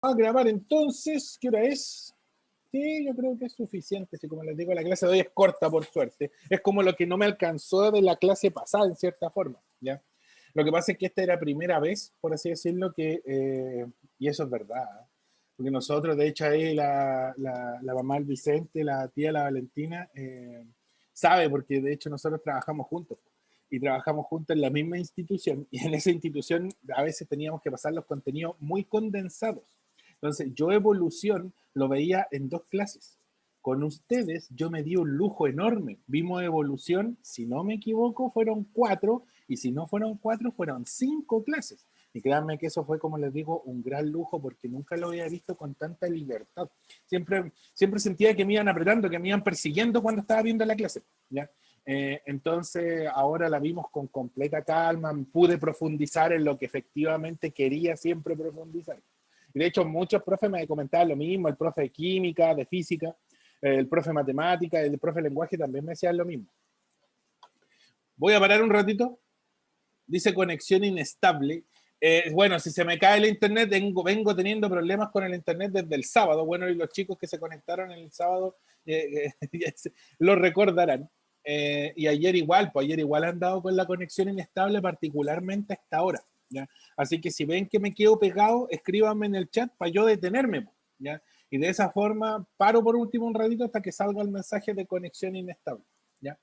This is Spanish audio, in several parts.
a grabar entonces. ¿Qué hora es? Sí, yo creo que es suficiente. Si como les digo, la clase de hoy es corta, por suerte. Es como lo que no me alcanzó de la clase pasada, en cierta forma. ¿Ya? Lo que pasa es que esta era primera vez, por así decirlo, y eso es verdad. Porque nosotros, de hecho, ahí la mamá del Vicente, la tía, la Valentina, sabe, porque de hecho nosotros trabajamos juntos. Y trabajamos juntos en la misma institución. Y en esa institución a veces teníamos que pasar los contenidos muy condensados. Entonces, yo evolución lo veía en 2 clases. Con ustedes yo me di un lujo enorme. Vimos evolución, si no me equivoco, fueron 4, y si no fueron 4, fueron 5 clases. Y créanme que eso fue, como les digo, un gran lujo porque nunca lo había visto con tanta libertad. Siempre sentía que me iban apretando, que me iban persiguiendo cuando estaba viendo la clase. ¿Ya? Entonces ahora la vimos con completa calma, pude profundizar en lo que efectivamente quería siempre profundizar. Y de hecho muchos profes me comentaban lo mismo, el profe de química, de física, el profe de matemática, el profe de lenguaje también me decían lo mismo. Voy a parar un ratito. Dice conexión inestable. Bueno, si se me cae el internet, vengo teniendo problemas con el internet desde el sábado. Bueno, y los chicos que se conectaron el sábado lo recordarán. Y ayer igual han dado con la conexión inestable, particularmente a esta hora. ¿Ya? Así que si ven que me quedo pegado, escríbanme en el chat para yo detenerme. ¿Ya? Y de esa forma paro por último un ratito hasta que salga el mensaje de conexión inestable. ¿Ya?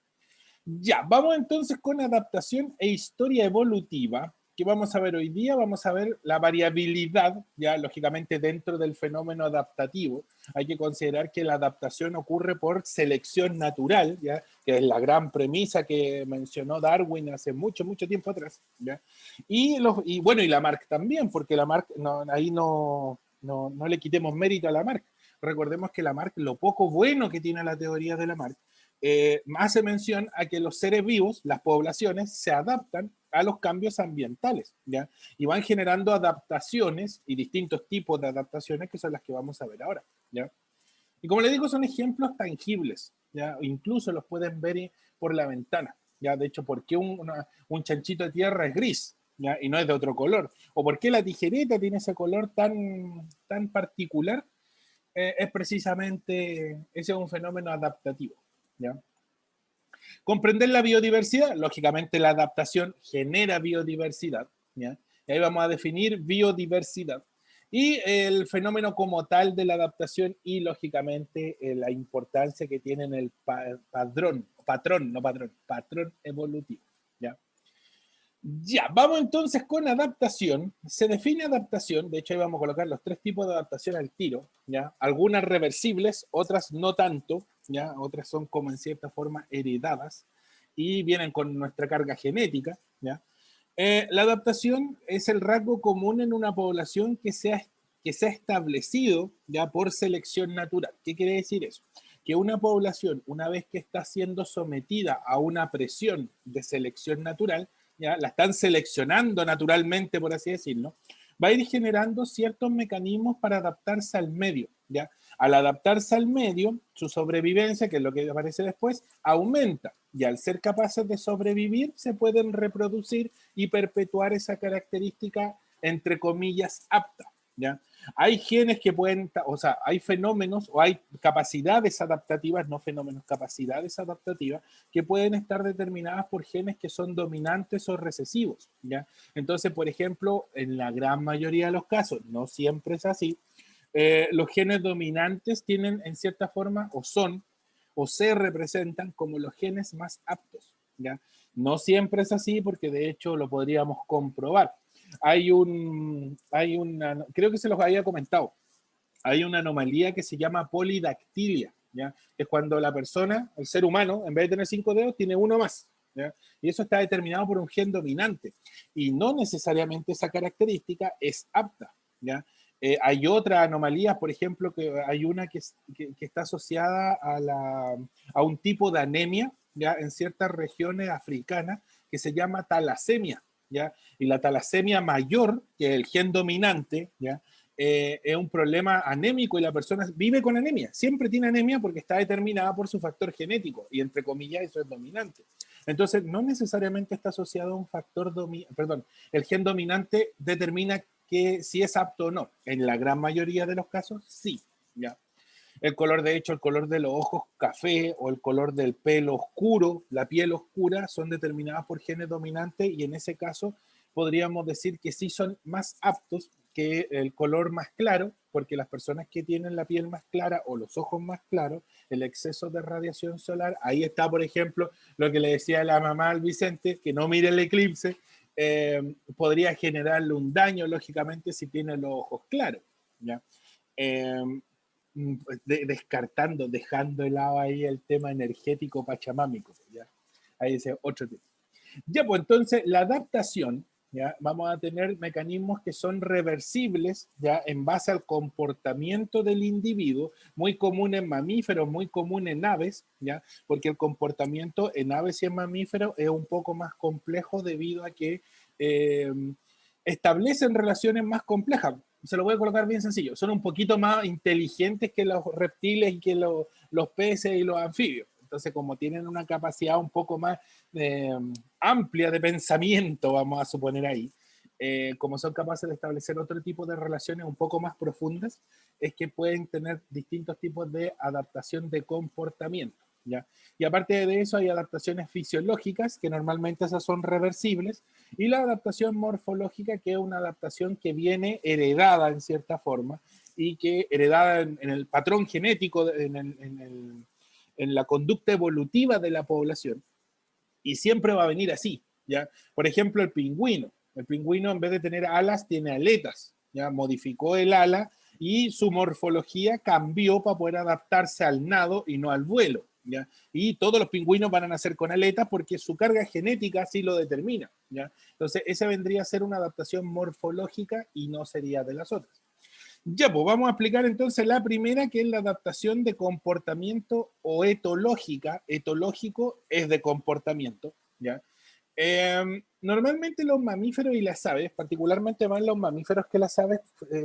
Ya, vamos entonces con adaptación e historia evolutiva. ¿Qué vamos a ver hoy día? Vamos a ver la variabilidad, ya lógicamente dentro del fenómeno adaptativo. Hay que considerar que la adaptación ocurre por selección natural, ya, que es la gran premisa que mencionó Darwin hace mucho, mucho tiempo atrás. ¿Ya? Y bueno, y Lamarck también, porque Lamarck, ahí no le quitemos mérito a Lamarck. Recordemos que Lamarck, lo poco bueno que tiene la teoría de Lamarck, hace mención a que los seres vivos, las poblaciones, se adaptan a los cambios ambientales, ¿ya? Y van generando adaptaciones y distintos tipos de adaptaciones que son las que vamos a ver ahora, ¿ya? Y como les digo, son ejemplos tangibles, ¿ya? Incluso los pueden ver por la ventana, ¿ya? De hecho, ¿por qué un chanchito de tierra es gris? ¿Ya? Y no es de otro color? ¿O por qué la tijereta tiene ese color tan particular? Es precisamente, ese es un fenómeno adaptativo, ¿ya? Comprender la biodiversidad, lógicamente la adaptación genera biodiversidad, ¿ya? Y ahí vamos a definir biodiversidad. Y el fenómeno como tal de la adaptación y, lógicamente, la importancia que tiene en el patrón evolutivo, ¿ya? Ya, vamos entonces con adaptación. Se define adaptación, de hecho ahí vamos a colocar los 3 tipos de adaptación al tiro, ¿ya? Algunas reversibles, otras no tanto, ¿ya? Otras son como en cierta forma heredadas y vienen con nuestra carga genética, ¿ya? La adaptación es el rasgo común en una población que se ha establecido ya por selección natural. ¿Qué quiere decir eso? Que una población, una vez que está siendo sometida a una presión de selección natural, ya la están seleccionando naturalmente, por así decirlo, va a ir generando ciertos mecanismos para adaptarse al medio, ¿ya? Al adaptarse al medio, su sobrevivencia, que es lo que aparece después, aumenta. Y al ser capaces de sobrevivir, se pueden reproducir y perpetuar esa característica, entre comillas, apta, ¿ya? Hay genes que pueden, o sea, hay fenómenos o hay capacidades adaptativas, no fenómenos, capacidades adaptativas, que pueden estar determinadas por genes que son dominantes o recesivos, ¿ya? Entonces, por ejemplo, en la gran mayoría de los casos, no siempre es así, los genes dominantes tienen en cierta forma o se representan como los genes más aptos, ¿ya? No siempre es así porque de hecho lo podríamos comprobar. Creo que se los había comentado, hay una anomalía que se llama polidactilia, ¿ya? Es cuando la persona, el ser humano, en vez de tener 5 dedos, tiene uno más, ¿ya? Y eso está determinado por un gen dominante. Y no necesariamente esa característica es apta, ¿ya? Hay otra anomalía, por ejemplo, que hay una que está asociada a un tipo de anemia, ¿ya? En ciertas regiones africanas, que se llama talasemia, ¿ya? Y la talasemia mayor, que es el gen dominante, ¿ya? Es un problema anémico y la persona vive con anemia, siempre tiene anemia porque está determinada por su factor genético y entre comillas eso es dominante. Entonces no necesariamente está asociado a un factor perdón, el gen dominante determina que si es apto o no. En la gran mayoría de los casos, sí, ¿ya? El color, de hecho, el color de los ojos café o el color del pelo oscuro, la piel oscura, son determinadas por genes dominantes y en ese caso podríamos decir que sí son más aptos que el color más claro, porque las personas que tienen la piel más clara o los ojos más claros, el exceso de radiación solar, ahí está, por ejemplo, lo que le decía la mamá al Vicente, que no mire el eclipse, podría generarle un daño, lógicamente, si tiene los ojos claros, ¿ya? Eh, Descartando, dejando de lado ahí el tema energético pachamámico, ¿ya? Ahí dice otro tema. Ya, pues entonces la adaptación, ¿ya? Vamos a tener mecanismos que son reversibles, ¿ya? En base al comportamiento del individuo, muy común en mamíferos, muy común en aves, ¿ya? Porque el comportamiento en aves y en mamíferos es un poco más complejo debido a que establecen relaciones más complejas. Se lo voy a colocar bien sencillo. Son un poquito más inteligentes que los reptiles y que los peces y los anfibios. Entonces, como tienen una capacidad un poco más amplia de pensamiento, vamos a suponer ahí, como son capaces de establecer otro tipo de relaciones un poco más profundas, es que pueden tener distintos tipos de adaptación de comportamiento, ¿ya? Y aparte de eso hay adaptaciones fisiológicas, que normalmente esas son reversibles, y la adaptación morfológica, que es una adaptación que viene heredada en cierta forma, y que heredada en el patrón genético, en la conducta evolutiva de la población, y siempre va a venir así, ¿ya? Por ejemplo, el pingüino. El pingüino, en vez de tener alas, tiene aletas, ¿ya? Modificó el ala y su morfología cambió para poder adaptarse al nado y no al vuelo, ¿ya? Y todos los pingüinos van a nacer con aletas porque su carga genética así lo determina, ¿ya? Entonces, esa vendría a ser una adaptación morfológica y no sería de las otras. Ya, pues vamos a explicar entonces la primera, que es la adaptación de comportamiento o etológica. Etológico es de comportamiento, ¿ya? Normalmente los mamíferos y las aves, particularmente más los mamíferos que las aves,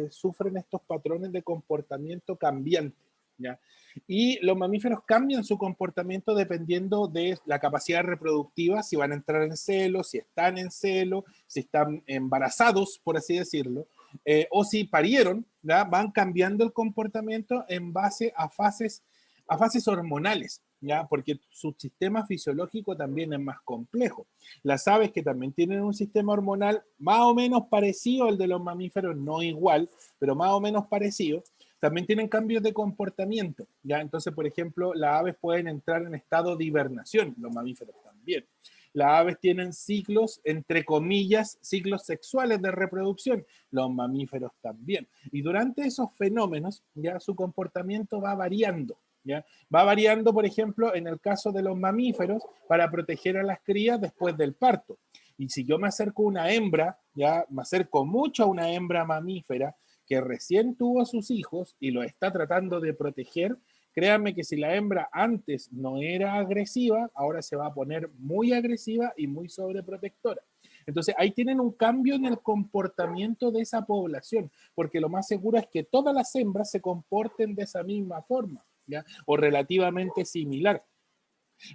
sufren estos patrones de comportamiento cambiante, ¿ya? Y los mamíferos cambian su comportamiento dependiendo de la capacidad reproductiva, si van a entrar en celo, si están en celo, si están embarazados, por así decirlo, o si parieron, ¿ya? Van cambiando el comportamiento en base a fases hormonales, ¿ya? Porque su sistema fisiológico también es más complejo. Las aves, que también tienen un sistema hormonal más o menos parecido al de los mamíferos, no igual, pero más o menos parecido, también tienen cambios de comportamiento, ¿ya? Entonces, por ejemplo, las aves pueden entrar en estado de hibernación, los mamíferos también. Las aves tienen ciclos, entre comillas, ciclos sexuales de reproducción, los mamíferos también. Y durante esos fenómenos, ya su comportamiento va variando, ¿ya? Va variando, por ejemplo, en el caso de los mamíferos, para proteger a las crías después del parto. Y si yo me acerco a una hembra, ya me acerco mucho a una hembra mamífera que recién tuvo a sus hijos y lo está tratando de proteger, créanme que si la hembra antes no era agresiva, ahora se va a poner muy agresiva y muy sobreprotectora. Entonces ahí tienen un cambio en el comportamiento de esa población, porque lo más seguro es que todas las hembras se comporten de esa misma forma, ¿ya? O relativamente similar.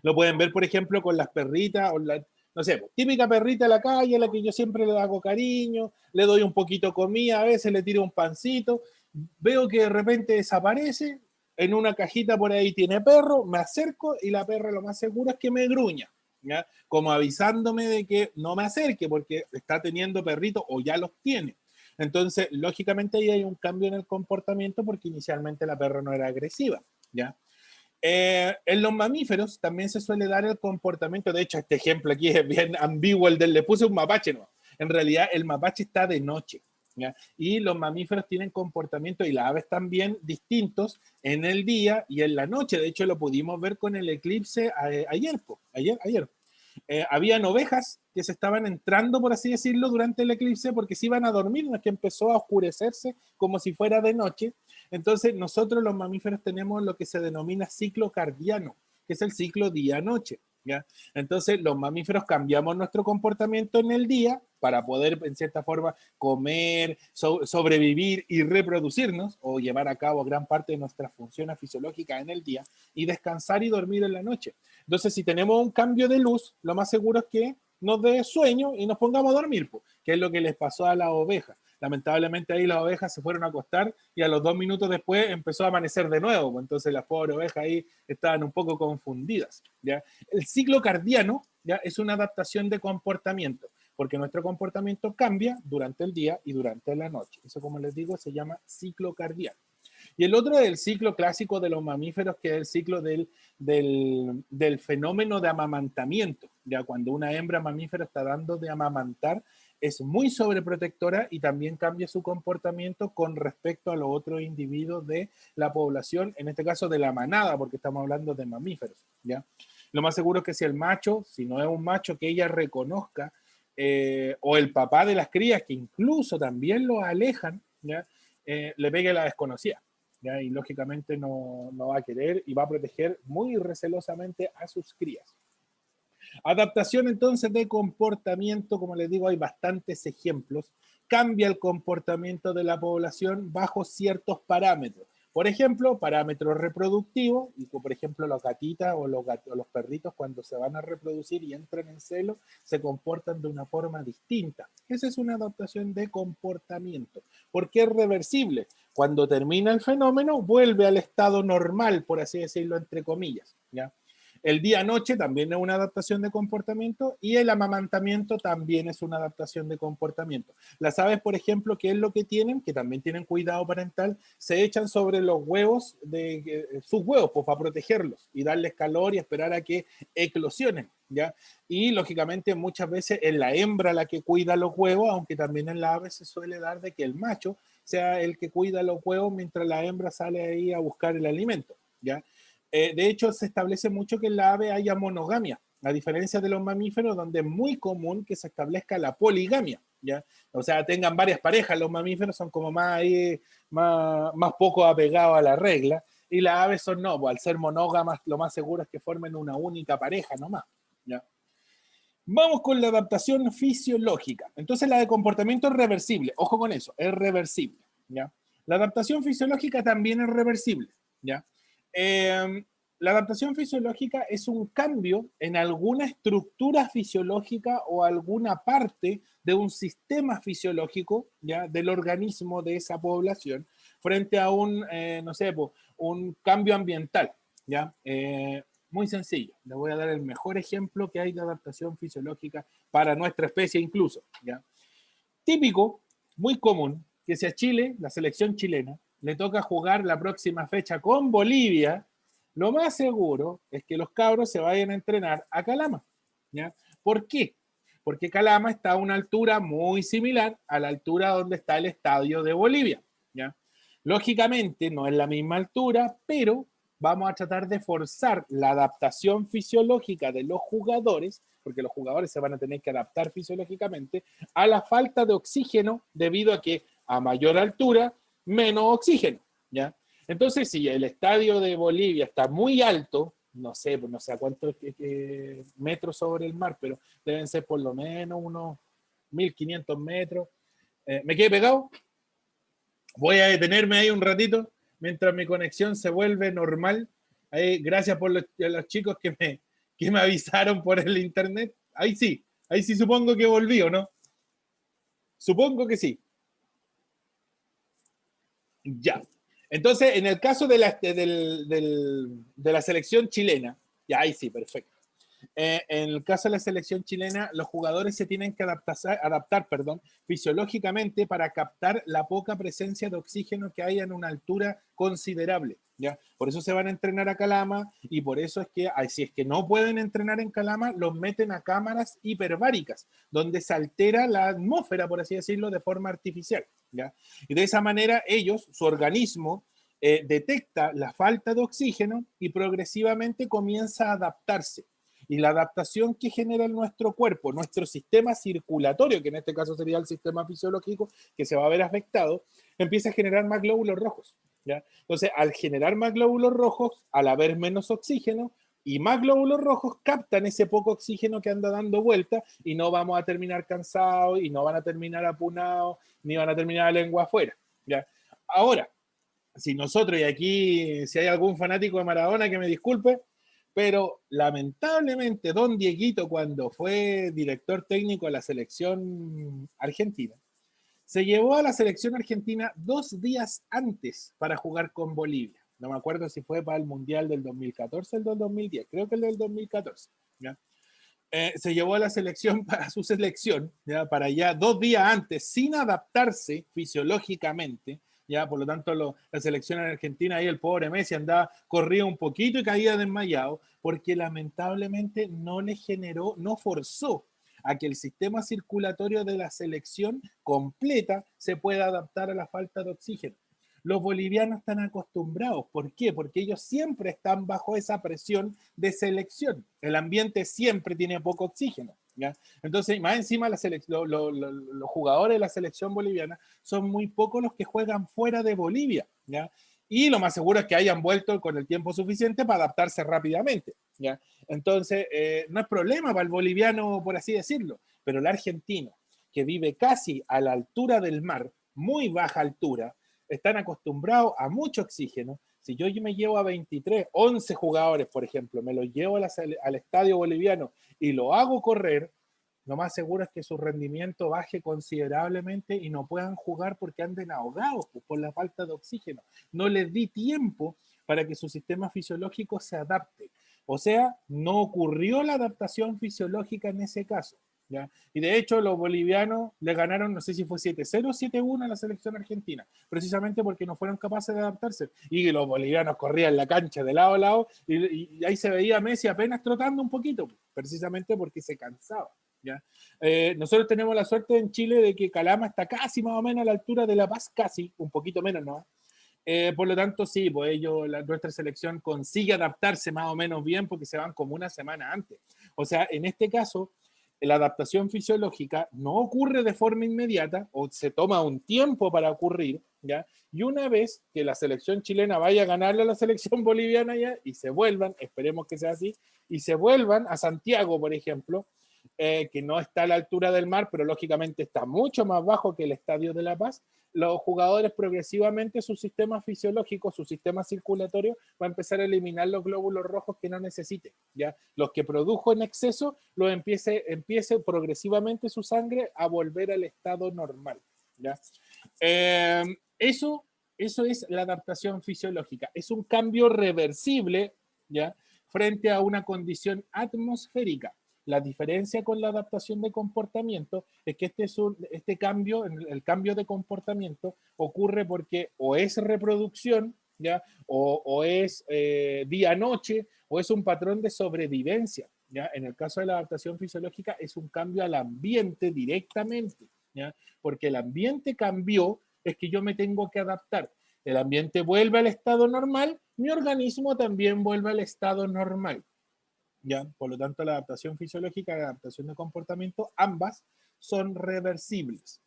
Lo pueden ver, por ejemplo, con las perritas, o la, no sé, típica perrita de la calle a la que yo siempre le hago cariño, le doy un poquito de comida, a veces le tiro un pancito, veo que de repente desaparece, en una cajita por ahí tiene perro, me acerco y la perra lo más seguro es que me gruña, ¿ya? Como avisándome de que no me acerque porque está teniendo perritos o ya los tiene. Entonces, lógicamente ahí hay un cambio en el comportamiento porque inicialmente la perra no era agresiva, ¿ya? En los mamíferos también se suele dar el comportamiento, de hecho este ejemplo aquí es bien ambiguo, le puse un mapache, no, en realidad el mapache está de noche, ¿ya? Y los mamíferos tienen comportamiento, y las aves también, distintos en el día y en la noche. De hecho lo pudimos ver con el eclipse ayer. Habían ovejas que se estaban entrando, por así decirlo, durante el eclipse porque se iban a dormir, no es que empezó a oscurecerse como si fuera de noche. Entonces nosotros los mamíferos tenemos lo que se denomina ciclo cardiano, que es el ciclo día-noche, ¿ya? Entonces los mamíferos cambiamos nuestro comportamiento en el día para poder, en cierta forma, comer, sobrevivir y reproducirnos, o llevar a cabo gran parte de nuestras funciones fisiológicas en el día, y descansar y dormir en la noche. Entonces, si tenemos un cambio de luz, lo más seguro es que nos dé sueño y nos pongamos a dormir, que es lo que les pasó a la oveja. Lamentablemente ahí las ovejas se fueron a acostar y a los 2 minutos después empezó a amanecer de nuevo, pues entonces las pobres ovejas ahí estaban un poco confundidas, ¿ya? El ciclo cardiano, ¿ya? Es una adaptación de comportamiento, porque nuestro comportamiento cambia durante el día y durante la noche. Eso, como les digo, se llama ciclo cardiano. Y el otro es el ciclo clásico de los mamíferos, que es el ciclo del fenómeno de amamantamiento. Ya cuando una hembra mamífera está dando de amamantar, es muy sobreprotectora y también cambia su comportamiento con respecto a los otros individuos de la población, en este caso de la manada, porque estamos hablando de mamíferos, ¿ya? Lo más seguro es que si el macho, si no es un macho que ella reconozca, o el papá de las crías, que incluso también lo alejan, ¿ya? Le pegue la desconocida, ¿ya? Y lógicamente no va a querer y va a proteger muy recelosamente a sus crías. Adaptación entonces de comportamiento, como les digo, hay bastantes ejemplos. Cambia el comportamiento de la población bajo ciertos parámetros. Por ejemplo, parámetros reproductivos, y por ejemplo las gatitas o los perritos cuando se van a reproducir y entran en celo, se comportan de una forma distinta. Esa es una adaptación de comportamiento, porque es reversible. Cuando termina el fenómeno, vuelve al estado normal, por así decirlo, entre comillas, ¿ya? El día-noche también es una adaptación de comportamiento y el amamantamiento también es una adaptación de comportamiento. Las aves, por ejemplo, ¿qué es lo que tienen? Que también tienen cuidado parental, se echan sobre los huevos de sus huevos, pues para protegerlos y darles calor y esperar a que eclosionen, ¿ya? Y lógicamente muchas veces es la hembra la que cuida los huevos, aunque también en la ave se suele dar de que el macho sea el que cuida los huevos mientras la hembra sale ahí a buscar el alimento, ¿ya? De hecho, se establece mucho que en la ave haya monogamia, a diferencia de los mamíferos, donde es muy común que se establezca la poligamia, ¿ya? O sea, tengan varias parejas. Los mamíferos son como más poco apegados a la regla, y las aves son no, pues, al ser monógamas, lo más seguro es que formen una única pareja nomás, ¿ya? Vamos con la adaptación fisiológica. Entonces, la de comportamiento es reversible. Ojo con eso, es reversible, ¿ya? La adaptación fisiológica también es reversible, ¿ya? La adaptación fisiológica es un cambio en alguna estructura fisiológica o alguna parte de un sistema fisiológico, ¿ya? Del organismo de esa población frente a no sé, un cambio ambiental, ¿ya? Muy sencillo. Les voy a dar el mejor ejemplo que hay de adaptación fisiológica para nuestra especie incluso, ¿ya? Típico, muy común, que si a Chile, la selección chilena, le toca jugar la próxima fecha con Bolivia, lo más seguro es que los cabros se vayan a entrenar a Calama, ¿ya? ¿Por qué? Porque Calama está a una altura muy similar a la altura donde está el estadio de Bolivia, ¿ya? Lógicamente no es la misma altura, pero vamos a tratar de forzar la adaptación fisiológica de los jugadores, porque los jugadores se van a tener que adaptar fisiológicamente a la falta de oxígeno debido a que a mayor altura, menos oxígeno, ¿ya? Entonces, si el estadio de Bolivia está muy alto, no sé a cuántos metros sobre el mar, pero deben ser por lo menos unos 1500 metros. ¿Me quedé pegado? Voy a detenerme ahí un ratito mientras mi conexión se vuelve normal. Ahí, gracias por los chicos que me avisaron por el internet. Ahí sí supongo que volví, ¿o no? Supongo que sí. Ya. Entonces, en el caso de la selección chilena, ya ahí sí, perfecto. En el caso de la selección chilena, los jugadores se tienen que adaptar fisiológicamente para captar la poca presencia de oxígeno que hay en una altura considerable, ¿ya? Por eso se van a entrenar a Calama y por eso es que, si es que no pueden entrenar en Calama, los meten a cámaras hiperbáricas, donde se altera la atmósfera, por así decirlo, de forma artificial, ¿ya? Y de esa manera ellos, su organismo, detecta la falta de oxígeno y progresivamente comienza a adaptarse. Y la adaptación que genera en nuestro cuerpo, nuestro sistema circulatorio, que en este caso sería el sistema fisiológico, que se va a ver afectado, empieza a generar más glóbulos rojos, ¿ya? Entonces, al generar más glóbulos rojos, al haber menos oxígeno, y más glóbulos rojos captan ese poco oxígeno que anda dando vuelta y no vamos a terminar cansados y no van a terminar apunados ni van a terminar la lengua afuera, ¿ya? Ahora, si nosotros, y aquí si hay algún fanático de Maradona que me disculpe, pero lamentablemente don Dieguito, cuando fue director técnico de la selección argentina, Se llevó a la selección argentina 2 días antes para jugar con Bolivia. No me acuerdo si fue para el Mundial del 2014 o el del 2010, creo que el del 2014. ¿Ya? Se llevó a la selección para su selección, ¿ya? Para allá 2 días antes, sin adaptarse fisiológicamente. Ya, por lo tanto, la selección argentina, ahí el pobre Messi andaba, corría un poquito y caía desmayado, porque lamentablemente no le generó, no forzó a que el sistema circulatorio de la selección completa se pueda adaptar a la falta de oxígeno. Los bolivianos están acostumbrados. ¿Por qué? Porque ellos siempre están bajo esa presión de selección. El ambiente siempre tiene poco oxígeno. ¿Ya? Entonces, más encima, los jugadores de la selección boliviana son muy pocos los que juegan fuera de Bolivia. ¿Ya? Y lo más seguro es que hayan vuelto con el tiempo suficiente para adaptarse rápidamente. ¿Ya? Entonces, no es problema para el boliviano, por así decirlo, pero el argentino, que vive casi a la altura del mar, muy baja altura, están acostumbrados a mucho oxígeno. Si yo me llevo a 23, 11 jugadores, por ejemplo, me los llevo al estadio boliviano y lo hago correr, lo más seguro es que su rendimiento baje considerablemente y no puedan jugar porque anden ahogados por la falta de oxígeno. No les di tiempo para que su sistema fisiológico se adapte. O sea, no ocurrió la adaptación fisiológica en ese caso. ¿Ya? Y de hecho los bolivianos le ganaron, no sé si fue 7-0 o 7-1 a la selección argentina, precisamente porque no fueron capaces de adaptarse. Y los bolivianos corrían la cancha de lado a lado y ahí se veía a Messi apenas trotando un poquito, precisamente porque se cansaba. ¿Ya? Nosotros tenemos la suerte en Chile de que Calama está casi más o menos a la altura de La Paz, casi, un poquito menos, ¿no? Por lo tanto, sí, pues nuestra selección consigue adaptarse más o menos bien porque se van como una semana antes. O sea, en este caso, la adaptación fisiológica no ocurre de forma inmediata o se toma un tiempo para ocurrir, ¿ya? Y una vez que la selección chilena vaya a ganarle a la selección boliviana ya y se vuelvan, esperemos que sea así, y se vuelvan a Santiago, por ejemplo, que no está a la altura del mar, pero lógicamente está mucho más bajo que el Estadio de La Paz, los jugadores progresivamente su sistema fisiológico, su sistema circulatorio va a empezar a eliminar los glóbulos rojos que no necesite. ¿Ya? Los que produjo en exceso, los empiece progresivamente su sangre a volver al estado normal. ¿Ya? Eso es la adaptación fisiológica. Es un cambio reversible, ¿ya? Frente a una condición atmosférica. La diferencia con la adaptación de comportamiento es que este cambio, el cambio de comportamiento, ocurre porque o es reproducción, ¿ya? O es día-noche, o es un patrón de sobrevivencia. ¿Ya? En el caso de la adaptación fisiológica es un cambio al ambiente directamente, ¿ya? Porque el ambiente cambió, es que yo me tengo que adaptar. El ambiente vuelve al estado normal, mi organismo también vuelve al estado normal. ¿Ya? Por lo tanto, la adaptación fisiológica y la adaptación de comportamiento, ambas son reversibles.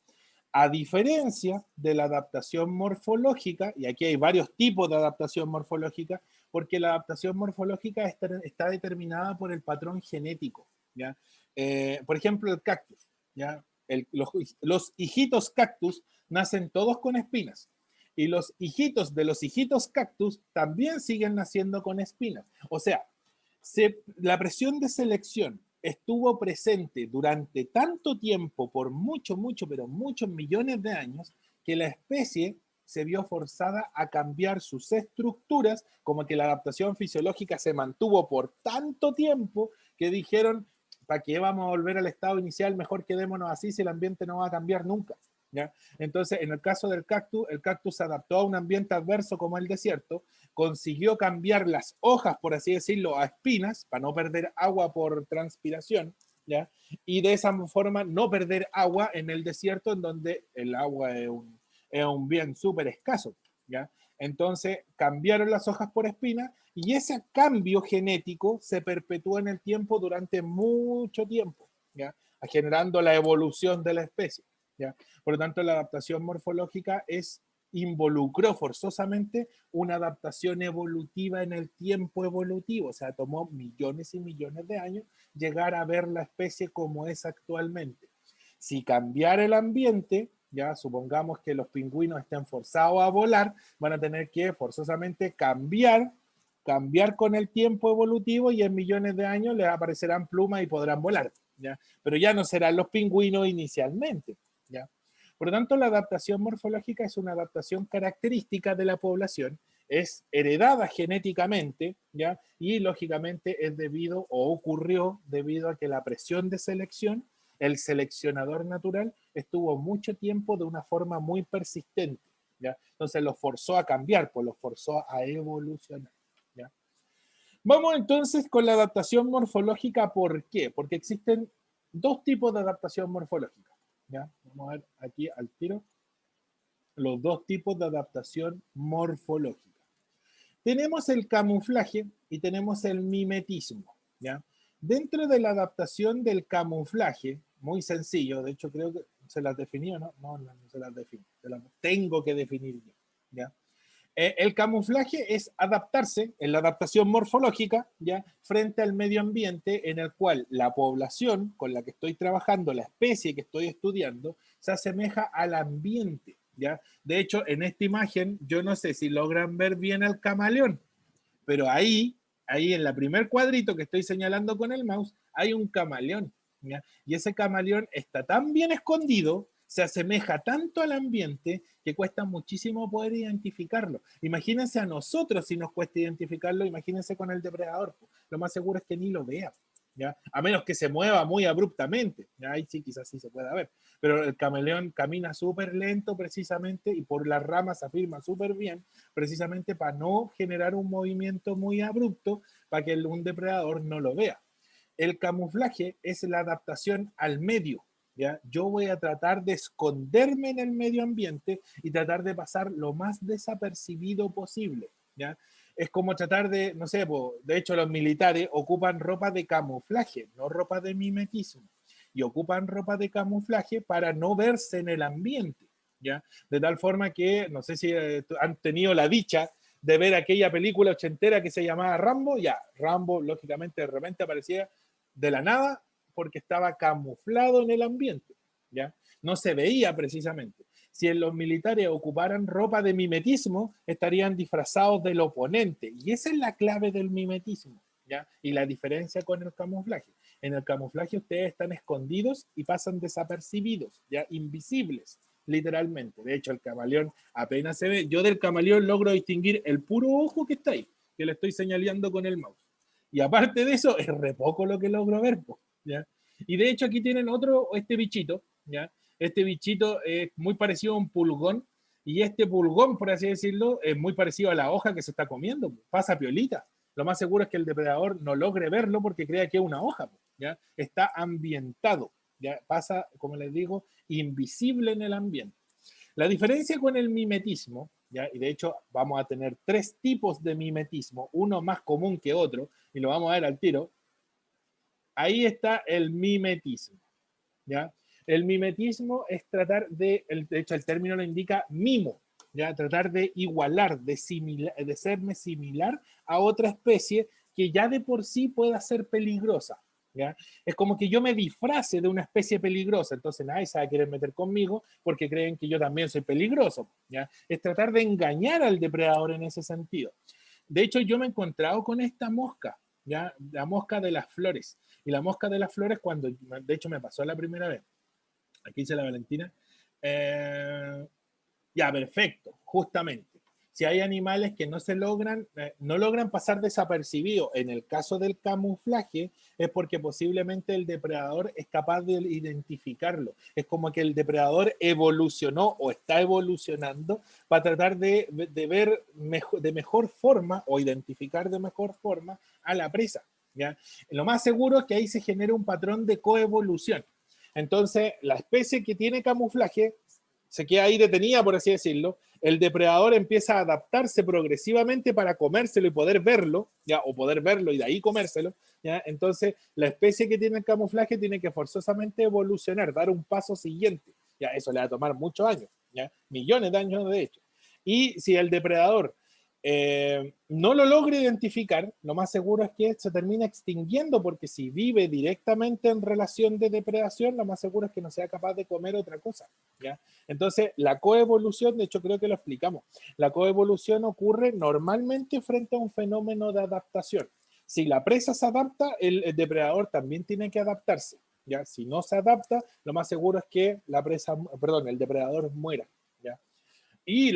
A diferencia de la adaptación morfológica, y aquí hay varios tipos de adaptación morfológica, porque la adaptación morfológica está determinada por el patrón genético. ¿Ya? Por ejemplo, el cactus. ¿Ya? Los hijitos cactus nacen todos con espinas. Y los hijitos de los hijitos cactus también siguen naciendo con espinas. O sea, la presión de selección estuvo presente durante tanto tiempo, por pero muchos millones de años, que la especie se vio forzada a cambiar sus estructuras, como que la adaptación fisiológica se mantuvo por tanto tiempo que dijeron, ¿para qué vamos a volver al estado inicial? Mejor quedémonos así si el ambiente no va a cambiar nunca. ¿Ya? Entonces, en el caso del cactus, el cactus se adaptó a un ambiente adverso como el desierto, consiguió cambiar las hojas, por así decirlo, a espinas, para no perder agua por transpiración, ¿ya? Y de esa forma no perder agua en el desierto, en donde el agua es un bien súper escaso, ¿ya? Entonces cambiaron las hojas por espinas y ese cambio genético se perpetuó en el tiempo durante mucho tiempo, ¿ya? Generando la evolución de la especie. ¿Ya? Por lo tanto, la adaptación morfológica involucró forzosamente una adaptación evolutiva en el tiempo evolutivo, o sea, tomó millones y millones de años llegar a ver la especie como es actualmente. Si cambiara el ambiente, ya supongamos que los pingüinos estén forzados a volar, van a tener que forzosamente cambiar con el tiempo evolutivo y en millones de años les aparecerán plumas y podrán volar, ¿ya? Pero ya no serán los pingüinos inicialmente, ¿ya? Por lo tanto, la adaptación morfológica es una adaptación característica de la población, es heredada genéticamente, ¿ya? Y lógicamente es debido o ocurrió debido a que la presión de selección, el seleccionador natural, estuvo mucho tiempo de una forma muy persistente, ¿ya? Entonces lo forzó a cambiar, pues lo forzó a evolucionar, ¿ya? Vamos entonces con la adaptación morfológica. ¿Por qué? Porque existen dos tipos de adaptación morfológica, ¿ya? Vamos a ver aquí al tiro los dos tipos de adaptación morfológica. Tenemos el camuflaje y tenemos el mimetismo, ¿ya? Dentro de la adaptación del camuflaje, muy sencillo, de hecho creo que se las definió, ¿no? No se las defino, se las tengo que definir yo, ¿ya? El camuflaje es adaptarse, en la adaptación morfológica, ¿ya? Frente al medio ambiente en el cual la población con la que estoy trabajando, la especie que estoy estudiando, se asemeja al ambiente, ¿ya? De hecho, en esta imagen, yo no sé si logran ver bien al camaleón, pero ahí en el primer cuadrito que estoy señalando con el mouse, hay un camaleón, ¿ya? Y ese camaleón está tan bien escondido, se asemeja tanto al ambiente que cuesta muchísimo poder identificarlo. Imagínense a nosotros si nos cuesta identificarlo, imagínense con el depredador. Lo más seguro es que ni lo vea, ¿ya? A menos que se mueva muy abruptamente, ¿ya? Ahí sí quizás sí se pueda ver. Pero el camaleón camina súper lento precisamente y por las ramas se afirma súper bien, precisamente para no generar un movimiento muy abrupto para que un depredador no lo vea. El camuflaje es la adaptación al medio, ¿ya? Yo voy a tratar de esconderme en el medio ambiente y tratar de pasar lo más desapercibido posible, ¿ya? Es como tratar de, no sé, de hecho los militares ocupan ropa de camuflaje, no ropa de mimetismo, y ocupan ropa de camuflaje para no verse en el ambiente, ¿ya? De tal forma que, no sé si han tenido la dicha de ver aquella película ochentera que se llamaba Rambo, ya, Rambo lógicamente de repente aparecía de la nada porque estaba camuflado en el ambiente, ¿ya? No se veía precisamente. Si en los militares ocuparan ropa de mimetismo, estarían disfrazados del oponente. Y esa es la clave del mimetismo, ¿ya? Y la diferencia con el camuflaje. En el camuflaje ustedes están escondidos y pasan desapercibidos, ya invisibles, literalmente. De hecho, el camaleón apenas se ve. Yo del camaleón logro distinguir el puro ojo que está ahí, que le estoy señalando con el mouse. Y aparte de eso, es re poco lo que logro ver, ¿ya? Y de hecho aquí tienen otro, este bichito, ¿ya? Este bichito es muy parecido a un pulgón, y este pulgón, por así decirlo, es muy parecido a la hoja que se está comiendo, pasa piolita. Lo más seguro es que el depredador no logre verlo porque crea que es una hoja, ¿ya? Está ambientado, ¿ya? Pasa, como les digo, invisible en el ambiente. La diferencia con el mimetismo, ¿ya? Y de hecho vamos a tener tres tipos de mimetismo, uno más común que otro, y lo vamos a ver al tiro. Ahí está el mimetismo, ¿ya? El mimetismo es tratar de hecho el término lo indica mimo, ¿ya? Tratar de igualar, de serme similar a otra especie que ya de por sí pueda ser peligrosa, ¿ya? Es como que yo me disfrace de una especie peligrosa, entonces nadie se va a querer meter conmigo porque creen que yo también soy peligroso, ¿ya? Es tratar de engañar al depredador en ese sentido. De hecho, yo me he encontrado con esta mosca, ¿ya? La mosca de las flores. Y la mosca de las flores, cuando, de hecho, me pasó la primera vez. Aquí dice la Valentina. Ya, perfecto, justamente. Si hay animales que no logran pasar desapercibidos, en el caso del camuflaje, es porque posiblemente el depredador es capaz de identificarlo. Es como que el depredador evolucionó o está evolucionando para tratar de ver de mejor forma o identificar de mejor forma a la presa, ¿ya? Lo más seguro es que ahí se genere un patrón de coevolución. Entonces, la especie que tiene camuflaje se queda ahí detenida, por así decirlo. El depredador empieza a adaptarse progresivamente para comérselo y poder verlo, ¿ya? O poder verlo y de ahí comérselo, ¿ya? Entonces, la especie que tiene el camuflaje tiene que forzosamente evolucionar, dar un paso siguiente. Ya, eso le va a tomar muchos años, ¿ya? Millones de años, de hecho. Y si el depredador no lo logra identificar, lo más seguro es que se termina extinguiendo, porque si vive directamente en relación de depredación, lo más seguro es que no sea capaz de comer otra cosa, ¿ya? Entonces, la coevolución, de hecho creo que lo explicamos, la coevolución ocurre normalmente frente a un fenómeno de adaptación. Si la presa se adapta, el depredador también tiene que adaptarse, ¿ya? Si no se adapta, lo más seguro es que la presa, perdón, el depredador muera, ¿ya? Y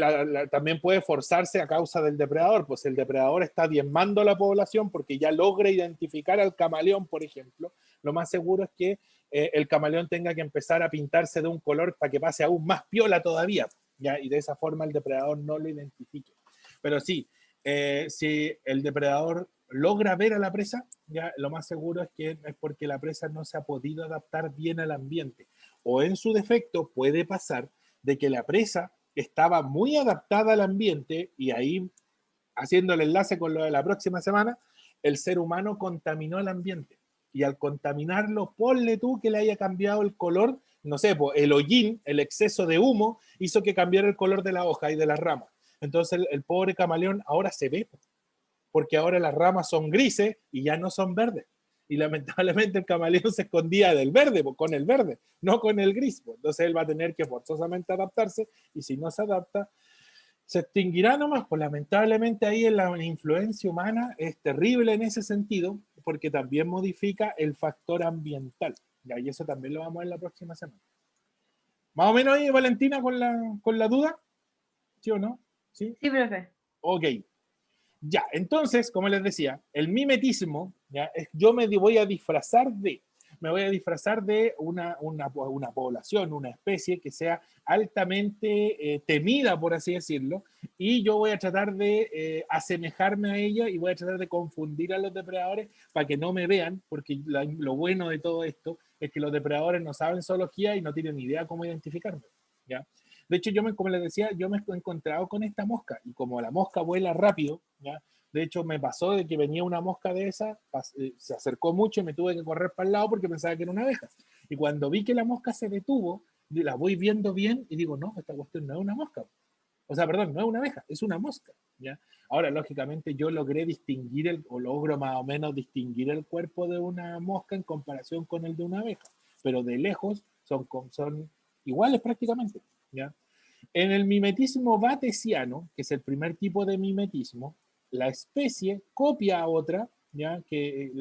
también puede forzarse a causa del depredador, pues el depredador está diezmando a la población porque ya logra identificar al camaleón, por ejemplo. Lo más seguro es que el camaleón tenga que empezar a pintarse de un color para que pase aún más piola todavía, ¿ya? Y de esa forma el depredador no lo identifique. Pero sí, si el depredador logra ver a la presa, ya lo más seguro es que es porque la presa no se ha podido adaptar bien al ambiente. O en su defecto puede pasar de que la presa estaba muy adaptada al ambiente y ahí, haciendo el enlace con lo de la próxima semana, el ser humano contaminó el ambiente. Y al contaminarlo, ponle tú que le haya cambiado el color, no sé, pues el hollín, el exceso de humo, hizo que cambiara el color de la hoja y de las ramas. Entonces el pobre camaleón ahora se ve, porque ahora las ramas son grises y ya no son verdes. Y lamentablemente el camaleón se escondía del verde, con el verde, no con el gris. Entonces él va a tener que forzosamente adaptarse y si no se adapta, se extinguirá nomás. Pues lamentablemente ahí en la influencia humana es terrible en ese sentido, porque también modifica el factor ambiental. Y eso también lo vamos a ver la próxima semana. Más o menos ahí, Valentina, con la duda. ¿Sí o no? Sí. Sí, profe. Ok. Ya, entonces, como les decía, el mimetismo, ¿ya? Yo me voy a disfrazar de una población, una especie que sea altamente temida, por así decirlo, y yo voy a tratar de asemejarme a ella y voy a tratar de confundir a los depredadores para que no me vean, porque lo bueno de todo esto es que los depredadores no saben zoología y no tienen ni idea cómo identificarme, ¿ya? De hecho, como les decía, yo me he encontrado con esta mosca y como la mosca vuela rápido, ¿ya? De hecho, me pasó de que venía una mosca de esa, se acercó mucho y me tuve que correr para el lado porque pensaba que era una abeja. Y cuando vi que la mosca se detuvo, la voy viendo bien y digo, no, esta cuestión no es una mosca. O sea, perdón, no es una abeja, es una mosca, ¿ya? Ahora, lógicamente, yo logré distinguir, o logro más o menos distinguir el cuerpo de una mosca en comparación con el de una abeja, pero de lejos son iguales prácticamente, ¿ya? En el mimetismo batesiano, que es el primer tipo de mimetismo, la especie copia a otra, ¿ya? Que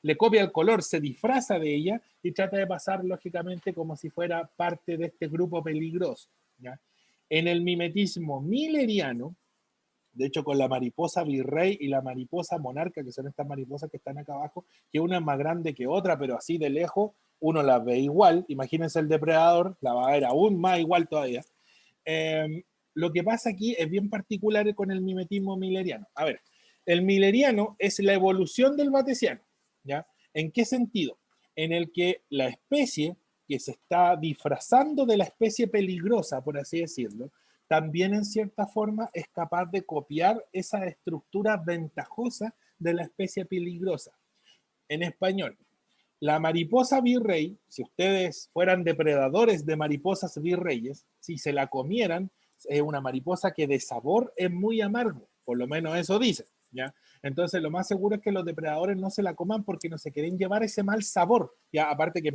le copia el color, se disfraza de ella y trata de pasar lógicamente como si fuera parte de este grupo peligroso, ¿ya? En el mimetismo milleriano, de hecho con la mariposa virrey y la mariposa monarca, que son estas mariposas que están acá abajo, que una es más grande que otra, pero así de lejos uno las ve igual, imagínense el depredador, la va a ver aún más igual todavía. Lo que pasa aquí es bien particular con el mimetismo milleriano. A ver, el milleriano es la evolución del batesiano, ¿ya? ¿En qué sentido? En el que la especie que se está disfrazando de la especie peligrosa, por así decirlo, también en cierta forma es capaz de copiar esa estructura ventajosa de la especie peligrosa. En español, la mariposa virrey, si ustedes fueran depredadores de mariposas virreyes, si se la comieran, es una mariposa que de sabor es muy amargo, por lo menos eso dice, ¿ya? Entonces lo más seguro es que los depredadores no se la coman porque no se quieren llevar ese mal sabor, ya aparte que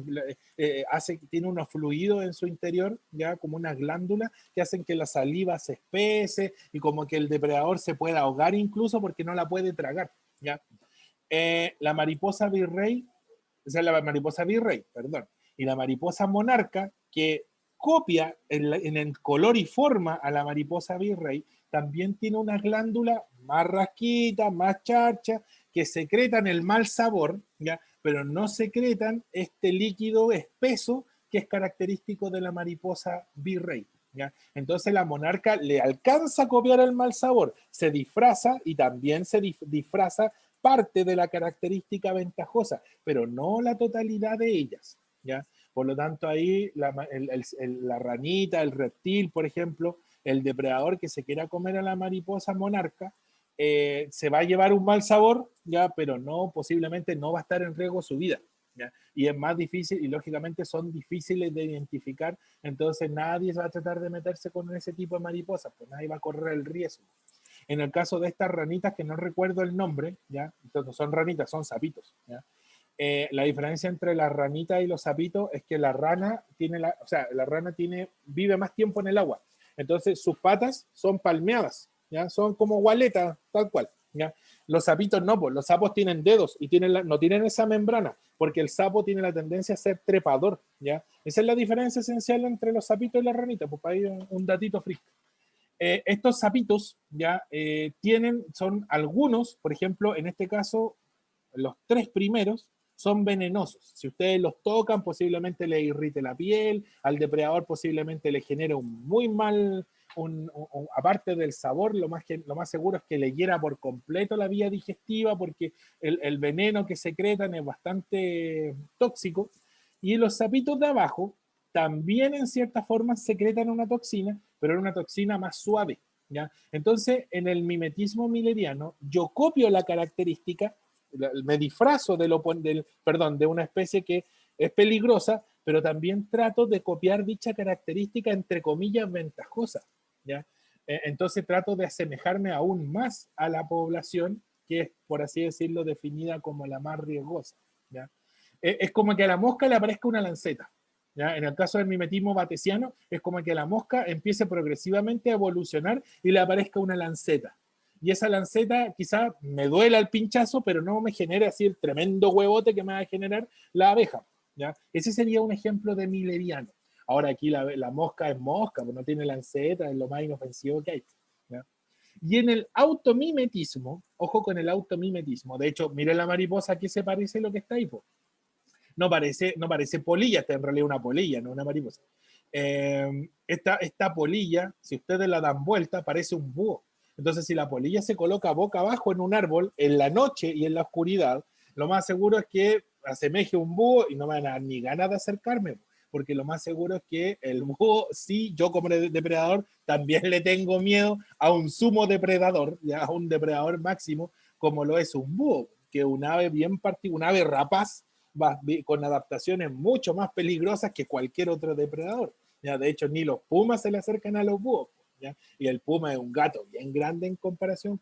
tiene unos fluidos en su interior, ya como unas glándulas que hacen que la saliva se espese y como que el depredador se pueda ahogar incluso porque no la puede tragar, ¿ya? La mariposa virrey, o sea, la mariposa virrey, perdón, y la mariposa monarca, que copia en el color y forma a la mariposa virrey, también tiene una glándula más rasquita, más charcha, que secretan el mal sabor, ¿ya? Pero no secretan este líquido espeso que es característico de la mariposa virrey, ¿ya? Entonces la monarca le alcanza a copiar el mal sabor, se disfraza y también se disfraza parte de la característica ventajosa, pero no la totalidad de ellas, ¿ya? Por lo tanto, ahí la ranita, el reptil, por ejemplo, el depredador que se quiera comer a la mariposa monarca, se va a llevar un mal sabor, ¿ya? Pero no, posiblemente no va a estar en riesgo su vida, ¿ya? Y es más difícil, y lógicamente son difíciles de identificar, entonces nadie va a tratar de meterse con ese tipo de mariposas, pues nadie va a correr el riesgo. En el caso de estas ranitas, que no recuerdo el nombre, ¿ya? Entonces, no son ranitas, son sapitos, ¿ya? La diferencia entre la ranita y los sapitos es que la rana vive más tiempo en el agua. Entonces sus patas son palmeadas, ¿ya? Son como gualetas, tal cual, ¿ya? Los sapitos no, pues los sapos tienen dedos y no tienen esa membrana, porque el sapo tiene la tendencia a ser trepador, ¿ya? Esa es la diferencia esencial entre los sapitos y las ranitas, pues para ahí un datito frisco. Estos sapitos ya son algunos, por ejemplo, en este caso, los 3 primeros son venenosos. Si ustedes los tocan, posiblemente le irrite la piel, al depredador posiblemente le genere un muy mal, aparte del sabor, lo más seguro es que le hiera por completo la vía digestiva, porque el veneno que secretan es bastante tóxico. Y los sapitos de abajo también en cierta forma secretan una toxina, pero es una toxina más suave, ¿ya? Entonces, en el mimetismo mileriano, yo copio la característica, me disfrazo de una especie que es peligrosa, pero también trato de copiar dicha característica entre comillas ventajosa, ¿ya? Entonces trato de asemejarme aún más a la población que es, por así decirlo, definida como la más riesgosa, ¿ya? Es como que a la mosca le aparezca una lanceta, ¿ya? En el caso del mimetismo batesiano, es como que la mosca empiece progresivamente a evolucionar y le aparezca una lanceta. Y esa lanceta quizá me duela el pinchazo, pero no me genere así el tremendo huevote que me va a generar la abeja, ¿ya? Ese sería un ejemplo de mileriano. Ahora aquí la mosca es mosca, pues no tiene lanceta, es lo más inofensivo que hay, ¿ya? Y en el automimetismo, ojo con el automimetismo, de hecho, mire la mariposa, ¿a qué se parece lo que está ahí? No parece polilla, esta en realidad una polilla, no una mariposa. Esta polilla, si ustedes la dan vuelta, parece un búho. Entonces, si la polilla se coloca boca abajo en un árbol, en la noche y en la oscuridad, lo más seguro es que asemeje un búho y no me van a dar ni ganas de acercarme, porque lo más seguro es que el búho, sí, yo como depredador, también le tengo miedo a un sumo depredador, ya a un depredador máximo, como lo es un búho, que un ave bien particular, un ave rapaz, con adaptaciones mucho más peligrosas que cualquier otro depredador. ¿Ya? De hecho, ni los pumas se le acercan a los búhos, ¿ya? Y el puma es un gato bien grande en comparación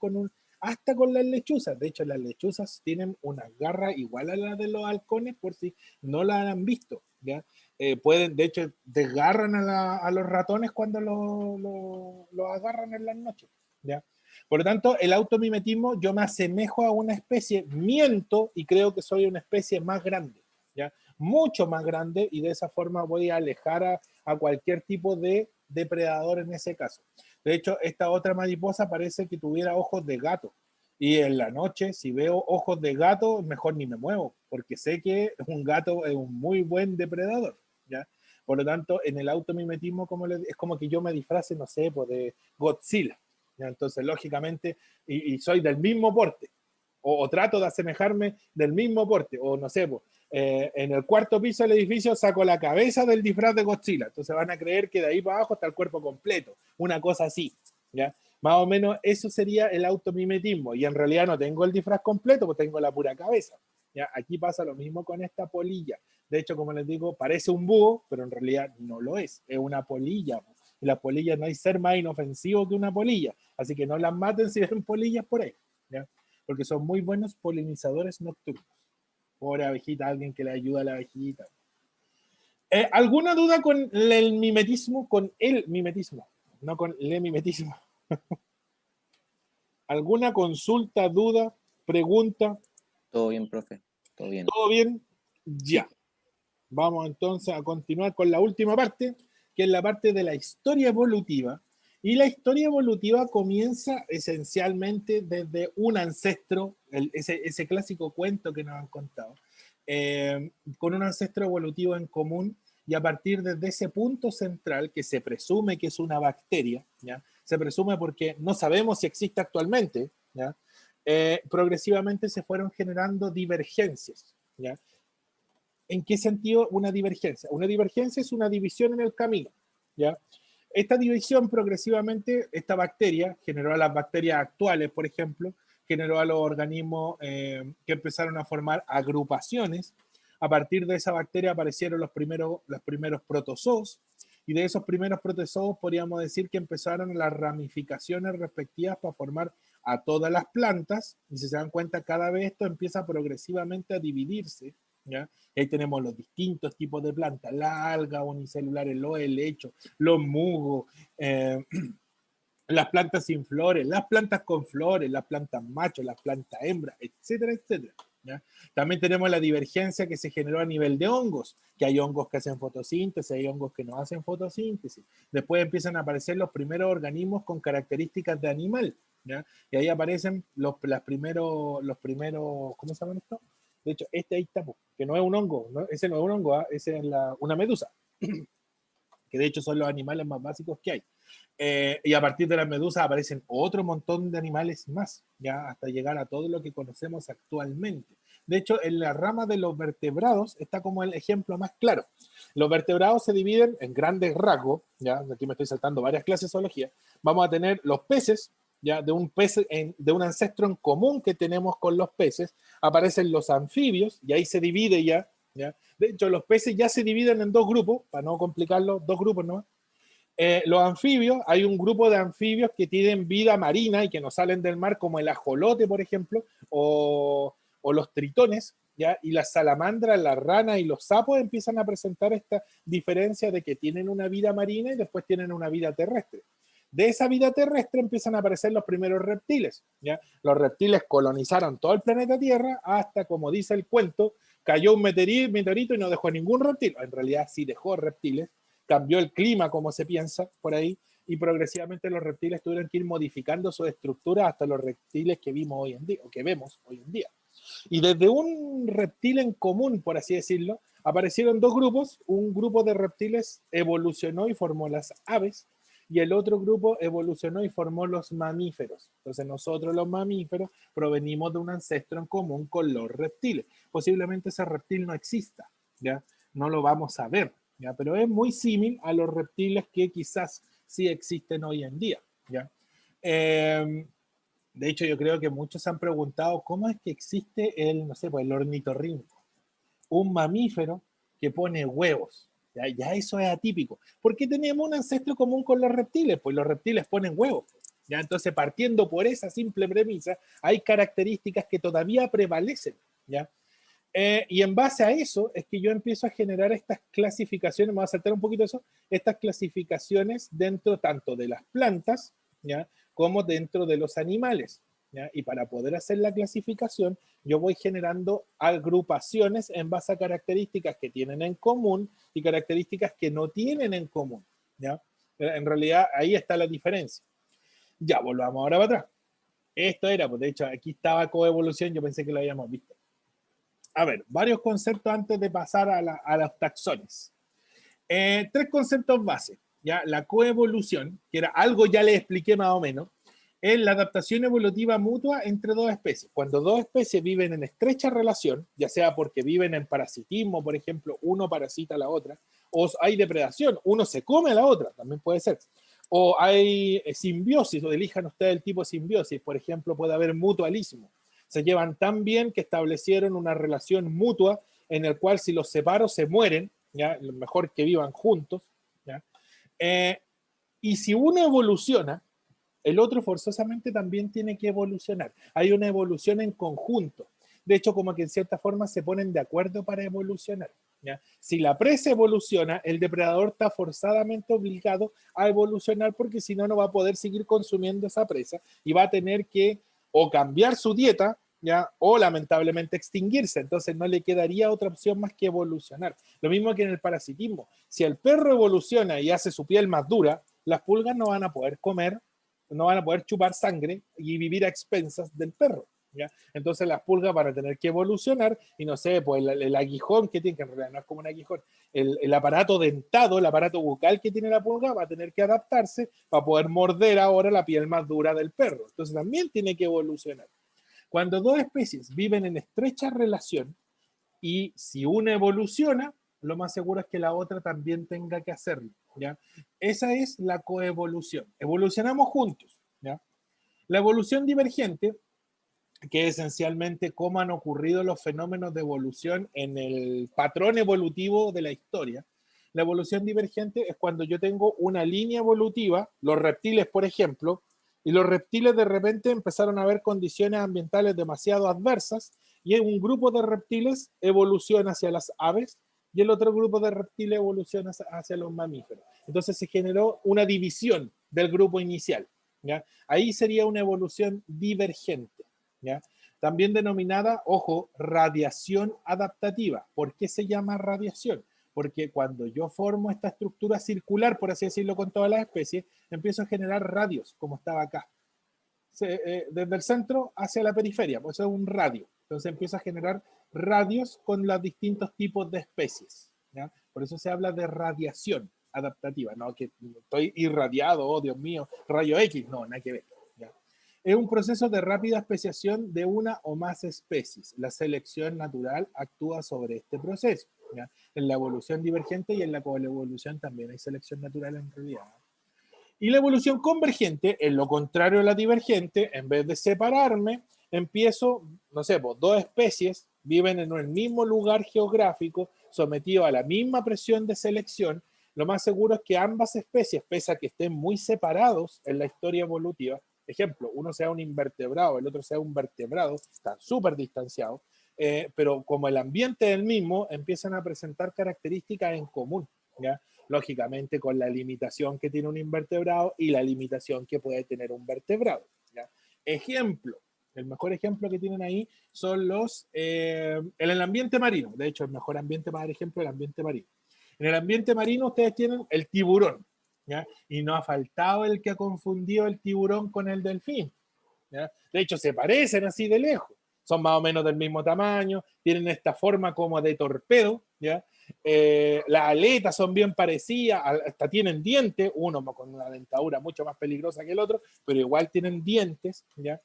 hasta con las lechuzas. De hecho, las lechuzas tienen unas garras igual a las de los halcones, por si no la han visto, ¿ya? De hecho, desgarran a los ratones cuando los agarran en las noches, ¿ya? Por lo tanto, el automimetismo, yo me asemejo a una especie, miento y creo que soy una especie más grande, ¿ya? Mucho más grande, y de esa forma voy a alejar a cualquier tipo de depredador en ese caso. De hecho, esta otra mariposa parece que tuviera ojos de gato. Y en la noche, si veo ojos de gato, mejor ni me muevo, porque sé que un gato es un muy buen depredador, ¿ya? Por lo tanto, en el automimetismo es como que yo me disfrace, no sé, pues de Godzilla, ¿ya? Entonces, lógicamente, y soy del mismo porte, o trato de asemejarme del mismo porte, o no sé, pues, en el 4.º piso del edificio saco la cabeza del disfraz de Godzilla, entonces van a creer que de ahí para abajo está el cuerpo completo, una cosa así, ¿ya? Más o menos eso sería el automimetismo, y en realidad no tengo el disfraz completo, pues tengo la pura cabeza, ¿ya? Aquí pasa lo mismo con esta polilla. De hecho, como les digo, parece un búho, pero en realidad no lo es una polilla. Y las polillas no hay ser más inofensivo que una polilla, así que no las maten si ven polillas por ahí, ¿ya? Porque son muy buenos polinizadores nocturnos. Pobre abejita, alguien que le ayuda a la abejita. ¿Alguna duda con el mimetismo? Con el mimetismo, no con el mimetismo. ¿Alguna consulta, duda, pregunta? Todo bien, profe. Todo bien. ¿Todo bien? Sí. Ya. Vamos entonces a continuar con la última parte, que es la parte de la historia evolutiva. Y la historia evolutiva comienza esencialmente desde un ancestro, ese clásico cuento que nos han contado, con un ancestro evolutivo en común, y a partir de ese punto central, que se presume que es una bacteria, ¿ya? Se presume porque no sabemos si existe actualmente, ¿ya? Progresivamente se fueron generando divergencias, ¿ya? ¿En qué sentido una divergencia? Una divergencia es una división en el camino, ¿ya? Esta división progresivamente, esta bacteria generó a las bacterias actuales, por ejemplo, generó a los organismos que empezaron a formar agrupaciones. A partir de esa bacteria aparecieron los primeros protozoos, y de esos primeros protozoos podríamos decir que empezaron las ramificaciones respectivas para formar a todas las plantas, y si se dan cuenta, cada vez esto empieza progresivamente a dividirse, ¿ya? Y ahí tenemos los distintos tipos de plantas, la alga unicelulares, los helechos, los musgos, las plantas sin flores, las plantas con flores, las plantas machos, las plantas hembras, etcétera, etcétera. ¿Ya? También tenemos la divergencia que se generó a nivel de hongos, que hay hongos que hacen fotosíntesis, hay hongos que no hacen fotosíntesis. Después empiezan a aparecer los primeros organismos con características de animal, ¿ya? Y ahí aparecen los primeros, ¿cómo se llaman esto? De hecho, este ahí está, que no es un hongo, ¿no? Ese no es un hongo, ¿eh? Ese es una medusa, que de hecho son los animales más básicos que hay. Y a partir de las medusas aparecen otro montón de animales más, ya hasta llegar a todo lo que conocemos actualmente. De hecho, en la rama de los vertebrados está como el ejemplo más claro. Los vertebrados se dividen en grandes rasgos, ya aquí me estoy saltando varias clases de zoología. Vamos a tener los peces, ya de un pez, de un ancestro en común que tenemos con los peces. Aparecen los anfibios y ahí se divide ya, ¿ya? De hecho, los peces ya se dividen en dos grupos, para no complicarlo, dos grupos nomás. Los anfibios, hay un grupo de anfibios que tienen vida marina y que no salen del mar, como el ajolote, por ejemplo, o los tritones, ¿ya? Y las salamandras, las ranas y los sapos empiezan a presentar esta diferencia de que tienen una vida marina y después tienen una vida terrestre. De esa vida terrestre empiezan a aparecer los primeros reptiles, ¿ya? Los reptiles colonizaron todo el planeta Tierra hasta, como dice el cuento, cayó un meteorito y no dejó ningún reptil. En realidad sí dejó reptiles, cambió el clima, como se piensa por ahí, y progresivamente los reptiles tuvieron que ir modificando su estructura hasta los reptiles que vimos hoy en día, o que vemos hoy en día. Y desde un reptil en común, por así decirlo, aparecieron dos grupos. Un grupo de reptiles evolucionó y formó las aves, y el otro grupo evolucionó y formó los mamíferos. Entonces nosotros los mamíferos provenimos de un ancestro en común con los reptiles. Posiblemente ese reptil no exista, ¿ya? No lo vamos a ver, ¿ya? Pero es muy similar a los reptiles que quizás sí existen hoy en día, ¿ya? De hecho, yo creo que muchos se han preguntado cómo es que existe el, no sé, pues el ornitorrinco, un mamífero que pone huevos. Ya eso es atípico. ¿Por qué tenemos un ancestro común con los reptiles? Pues los reptiles ponen huevos. ¿Ya? Entonces, partiendo por esa simple premisa, hay características que todavía prevalecen. ¿Ya? Y en base a eso es que yo empiezo a generar estas clasificaciones, me voy a saltar un poquito eso, estas clasificaciones dentro tanto de las plantas, ¿ya? Como dentro de los animales. ¿Ya? Y para poder hacer la clasificación, yo voy generando agrupaciones en base a características que tienen en común y características que no tienen en común. ¿Ya? En realidad, ahí está la diferencia. Ya, volvamos ahora para atrás. Esto era, pues de hecho, aquí estaba coevolución, yo pensé que lo habíamos visto. A ver, varios conceptos antes de pasar a los taxones. Tres conceptos base. ¿Ya? La coevolución, que era algo ya les expliqué más o menos, es la adaptación evolutiva mutua entre dos especies. Cuando dos especies viven en estrecha relación, ya sea porque viven en parasitismo, por ejemplo, uno parasita a la otra, o hay depredación, uno se come a la otra, también puede ser. O hay simbiosis, o elijan ustedes el tipo de simbiosis, por ejemplo, puede haber mutualismo. Se llevan tan bien que establecieron una relación mutua en el cual si los separo se mueren, ¿ya? Lo mejor que vivan juntos, ¿ya? Y si uno evoluciona, el otro forzosamente también tiene que evolucionar. Hay una evolución en conjunto. De hecho, como que en cierta forma se ponen de acuerdo para evolucionar. ¿Ya? Si la presa evoluciona, el depredador está forzadamente obligado a evolucionar porque si no, no va a poder seguir consumiendo esa presa y va a tener que o cambiar su dieta, ¿ya? O lamentablemente extinguirse. Entonces no le quedaría otra opción más que evolucionar. Lo mismo que en el parasitismo. Si el perro evoluciona y hace su piel más dura, las pulgas no van a poder comer, no van a poder chupar sangre y vivir a expensas del perro. ¿Ya? Entonces las pulgas van a tener que evolucionar y no sé, pues el aguijón que tiene, que en realidad no es como un aguijón, el aparato dentado, el aparato bucal que tiene la pulga va a tener que adaptarse para poder morder ahora la piel más dura del perro. Entonces también tiene que evolucionar. Cuando dos especies viven en estrecha relación y si una evoluciona, lo más seguro es que la otra también tenga que hacerlo. ¿Ya? Esa es la coevolución. Evolucionamos juntos. ¿Ya? La evolución divergente, que es esencialmente cómo han ocurrido los fenómenos de evolución en el patrón evolutivo de la historia. La evolución divergente es cuando yo tengo una línea evolutiva, los reptiles, por ejemplo, y los reptiles de repente empezaron a ver condiciones ambientales demasiado adversas y un grupo de reptiles evoluciona hacia las aves y el otro grupo de reptiles evoluciona hacia los mamíferos. Entonces se generó una división del grupo inicial. ¿ya? Ahí sería una evolución divergente, ¿ya? También denominada, ojo, radiación adaptativa. ¿Por qué se llama radiación? Porque cuando yo formo esta estructura circular, por así decirlo, con todas las especies, empiezo a generar radios, como estaba acá. Desde el centro hacia la periferia, pues eso es un radio. Entonces empieza a generar radios con los distintos tipos de especies, ¿ya? Por eso se habla de radiación adaptativa, no que estoy irradiado, oh Dios mío, rayo X, no, nada que ver, ¿ya? Es un proceso de rápida especiación de una o más especies. La selección natural actúa sobre este proceso, ¿ya? En la evolución divergente y en la coevolución también hay selección natural en realidad. Y la evolución convergente, en lo contrario a la divergente, en vez de separarme, empiezo, no sé, pues, dos especies viven en el mismo lugar geográfico, sometido a la misma presión de selección. Lo más seguro es que ambas especies, pese a que estén muy separados en la historia evolutiva, ejemplo, uno sea un invertebrado, el otro sea un vertebrado, están súper distanciados, pero como el ambiente es el mismo, empiezan a presentar características en común, ¿ya? Lógicamente con la limitación que tiene un invertebrado y la limitación que puede tener un vertebrado, ¿ya? Ejemplo, el mejor ejemplo que tienen ahí son en el ambiente marino. De hecho, el mejor ambiente para dar ejemplo es el ambiente marino. En el ambiente marino ustedes tienen el tiburón, ¿ya? Y no ha faltado el que ha confundido el tiburón con el delfín, ¿ya? De hecho, se parecen así de lejos. Son más o menos del mismo tamaño, tienen esta forma como de torpedo, ¿ya? Las aletas son bien parecidas, hasta tienen dientes, uno con una dentadura mucho más peligrosa que el otro, pero igual tienen dientes, ¿ya?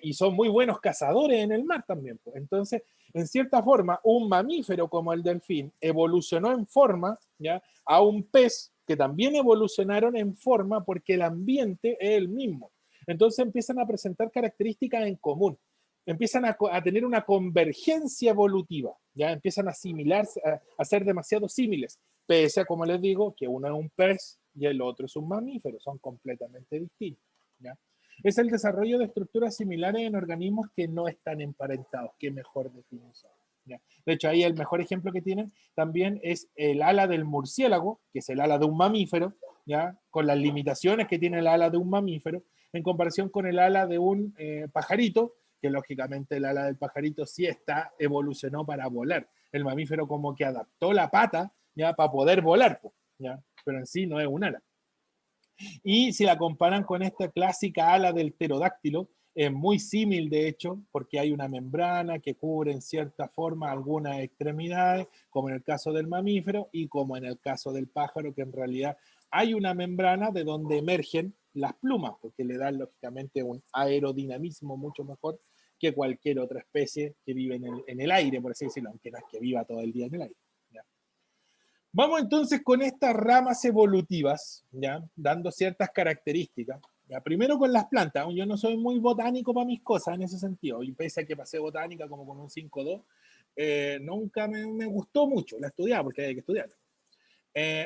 Y son muy buenos cazadores en el mar también, pues. Entonces, en cierta forma, un mamífero como el delfín evolucionó en forma, ¿ya? A un pez que también evolucionaron en forma porque el ambiente es el mismo. Entonces empiezan a presentar características en común, empiezan a tener una convergencia evolutiva, ya empiezan a asimilarse, a ser demasiado símiles, pese a, como les digo, que uno es un pez y el otro es un mamífero, son completamente distintos, ¿ya? Es el desarrollo de estructuras similares en organismos que no están emparentados. Qué mejor definición, ¿ya? De hecho, ahí el mejor ejemplo que tienen también es el ala del murciélago, que es el ala de un mamífero, ¿ya? Con las limitaciones que tiene el ala de un mamífero, en comparación con el ala de un pajarito, que lógicamente el ala del pajarito sí evolucionó para volar. El mamífero como que adaptó la pata, ¿ya? Para poder volar, ¿ya? Pero en sí no es un ala. Y si la comparan con esta clásica ala del pterodáctilo, es muy símil de hecho, porque hay una membrana que cubre en cierta forma algunas extremidades, como en el caso del mamífero y como en el caso del pájaro, que en realidad hay una membrana de donde emergen las plumas, porque le dan lógicamente un aerodinamismo mucho mejor que cualquier otra especie que vive en el aire, por así decirlo, aunque no es que viva todo el día en el aire. ¿Ya? Vamos entonces con estas ramas evolutivas, ¿ya? Dando ciertas características. ¿Ya? Primero con las plantas. Yo no soy muy botánico para mis cosas en ese sentido. Y pese a que pasé botánica como con un 5.2, nunca me gustó mucho la estudiar porque hay que estudiarla.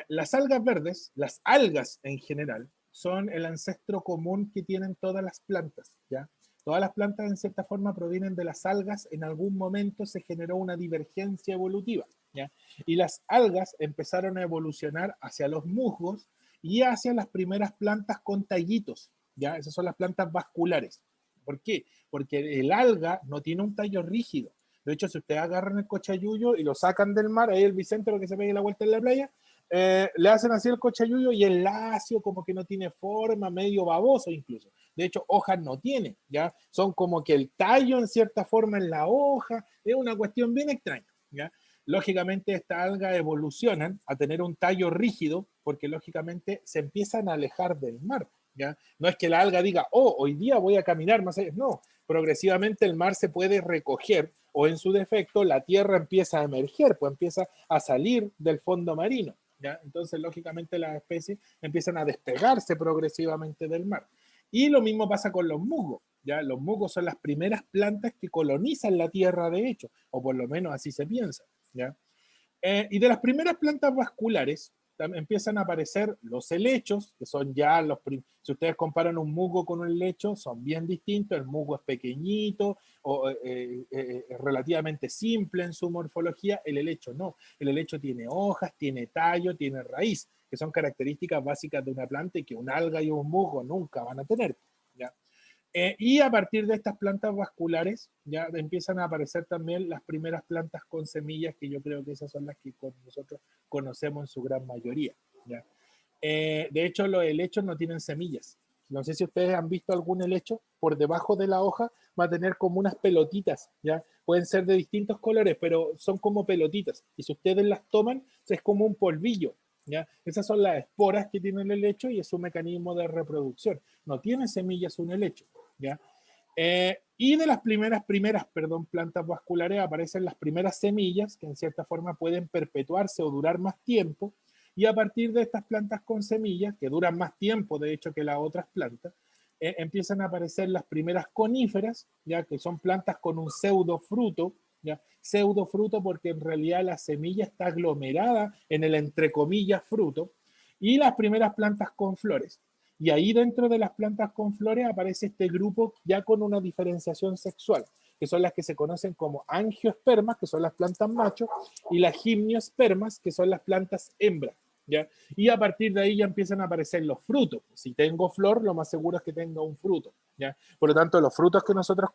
Las algas verdes, las algas en general, son el ancestro común que tienen todas las plantas, ¿ya? Todas las plantas en cierta forma provienen de las algas, en algún momento se generó una divergencia evolutiva, ¿ya? Y las algas empezaron a evolucionar hacia los musgos y hacia las primeras plantas con tallitos, ¿ya? Esas son las plantas vasculares. ¿Por qué? Porque el alga no tiene un tallo rígido. De hecho, si ustedes agarran el cochayuyo y lo sacan del mar, ahí el Vicente lo que se pegue la vuelta en la playa, le hacen así el cochayuyo y el lacio como que no tiene forma, medio baboso incluso. De hecho, hojas no tiene, ¿ya? Son como que el tallo en cierta forma en la hoja, es una cuestión bien extraña, ¿ya? Lógicamente estas algas evolucionan a tener un tallo rígido porque lógicamente se empiezan a alejar del mar, ¿ya? No es que la alga diga, oh, hoy día voy a caminar más allá, no, progresivamente el mar se puede recoger o en su defecto la tierra empieza a emerger, pues empieza a salir del fondo marino. ¿Ya? Entonces, lógicamente, las especies empiezan a despegarse progresivamente del mar. Y lo mismo pasa con los musgos. ¿Ya? Los musgos son las primeras plantas que colonizan la tierra, de hecho, o por lo menos así se piensa. ¿Ya? Y de las primeras plantas vasculares empiezan a aparecer los helechos, que son ya si ustedes comparan un musgo con un helecho, son bien distintos. El musgo es pequeñito, o es relativamente simple en su morfología, el helecho no. El helecho tiene hojas, tiene tallo, tiene raíz, que son características básicas de una planta y que un alga y un musgo nunca van a tener, ¿ya? Y a partir de estas plantas vasculares ya empiezan a aparecer también las primeras plantas con semillas, que yo creo que esas son las que nosotros conocemos en su gran mayoría, ¿ya? De hecho, los helechos no tienen semillas. No sé si ustedes han visto algún helecho, por debajo de la hoja va a tener como unas pelotitas, ¿ya? Pueden ser de distintos colores, pero son como pelotitas. Y si ustedes las toman, es como un polvillo, ¿ya? Esas son las esporas que tiene el helecho y es su mecanismo de reproducción. No tiene semillas un helecho, ¿ya? Y de las plantas vasculares aparecen las primeras semillas que en cierta forma pueden perpetuarse o durar más tiempo, y a partir de estas plantas con semillas, que duran más tiempo de hecho que las otras plantas, empiezan a aparecer las primeras coníferas, ya que son plantas con un pseudofruto, ya, pseudofruto porque en realidad la semilla está aglomerada en el entre comillas fruto, y las primeras plantas con flores. Y ahí dentro de las plantas con flores aparece este grupo ya con una diferenciación sexual, que son las que se conocen como angiospermas, que son las plantas machos, y las gimnospermas, que son las plantas hembras, ¿ya? Y a partir de ahí ya empiezan a aparecer los frutos. Si tengo flor, lo más seguro es que tenga un fruto, ¿ya? Por lo tanto, los frutos que nosotros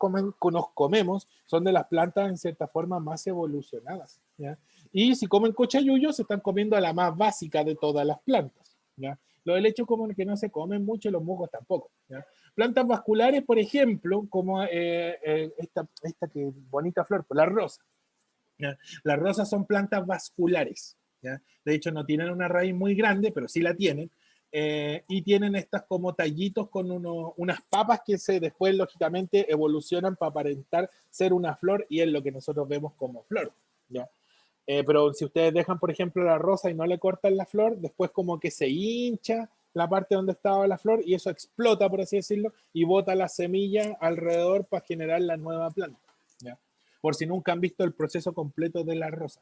nos comemos son de las plantas en cierta forma más evolucionadas, ¿ya? Y si comen cochayuyo, se están comiendo a la más básica de todas las plantas, ¿ya? Los helechos como que no se comen mucho y los musgos tampoco, ¿ya? Plantas vasculares, por ejemplo, como esta que bonita flor, la rosa, ¿ya? Las rosas son plantas vasculares, ¿ya? De hecho, no tienen una raíz muy grande, pero sí la tienen. Y tienen estas como tallitos con unas papas que después, lógicamente, evolucionan para aparentar ser una flor y es lo que nosotros vemos como flor, ¿ya? Pero si ustedes dejan, por ejemplo, la rosa y no le cortan la flor, después como que se hincha la parte donde estaba la flor y eso explota, por así decirlo, y bota la semilla alrededor para generar la nueva planta, ¿ya? Por si nunca han visto el proceso completo de la rosa.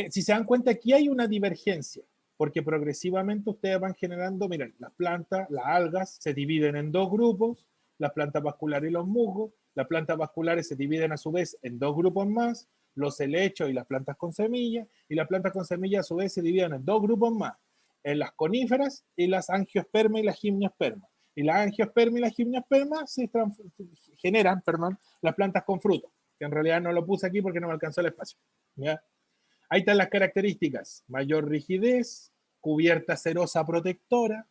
Si se dan cuenta, aquí hay una divergencia, porque progresivamente ustedes van generando, miren, las plantas, las algas se dividen en dos grupos, las plantas vasculares y los musgos. Las plantas vasculares se dividen a su vez en dos grupos más, los helechos y las plantas con semillas, y las plantas con semillas a su vez se dividen en dos grupos más, en las coníferas y las angiospermas y las gimnospermas. Y las angiospermas y las gimnospermas generan, las plantas con fruto, que en realidad no lo puse aquí porque no me alcanzó el espacio, ¿ya? Ahí están las características: mayor rigidez, cubierta cerosa protectora,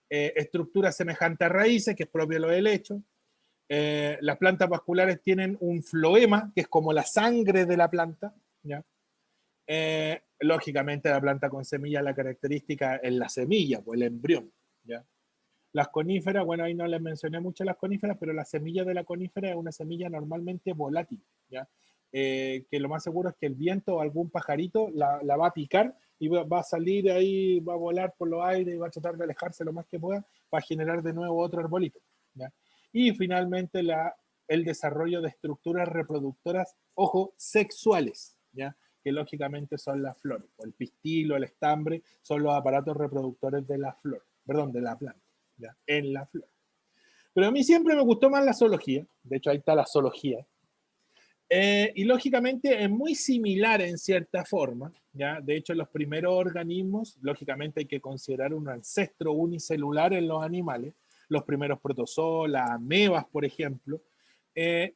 estructura semejante a raíces, que es propio de los helechos. Las plantas vasculares tienen un floema, que es como la sangre de la planta, ¿ya? Lógicamente la planta con semilla, la característica es la semilla, o el embrión, ¿ya? Las coníferas, bueno, ahí no les mencioné mucho las coníferas, pero la semilla de la conífera es una semilla normalmente volátil, ¿ya? Que lo más seguro es que el viento o algún pajarito la va a picar y va a salir ahí, va a volar por los aires y va a tratar de alejarse lo más que pueda para generar de nuevo otro arbolito, ¿ya? Y finalmente el desarrollo de estructuras reproductoras, ojo, sexuales, ¿ya? Que lógicamente son las flores, o el pistilo, el estambre, son los aparatos reproductores de la flor, perdón, de la planta, ¿ya? En la flor. Pero a mí siempre me gustó más la zoología, de hecho ahí está la zoología, y lógicamente es muy similar en cierta forma, ¿ya? De hecho, los primeros organismos, lógicamente hay que considerar un ancestro unicelular en los animales, los primeros protozoos, las amebas, por ejemplo,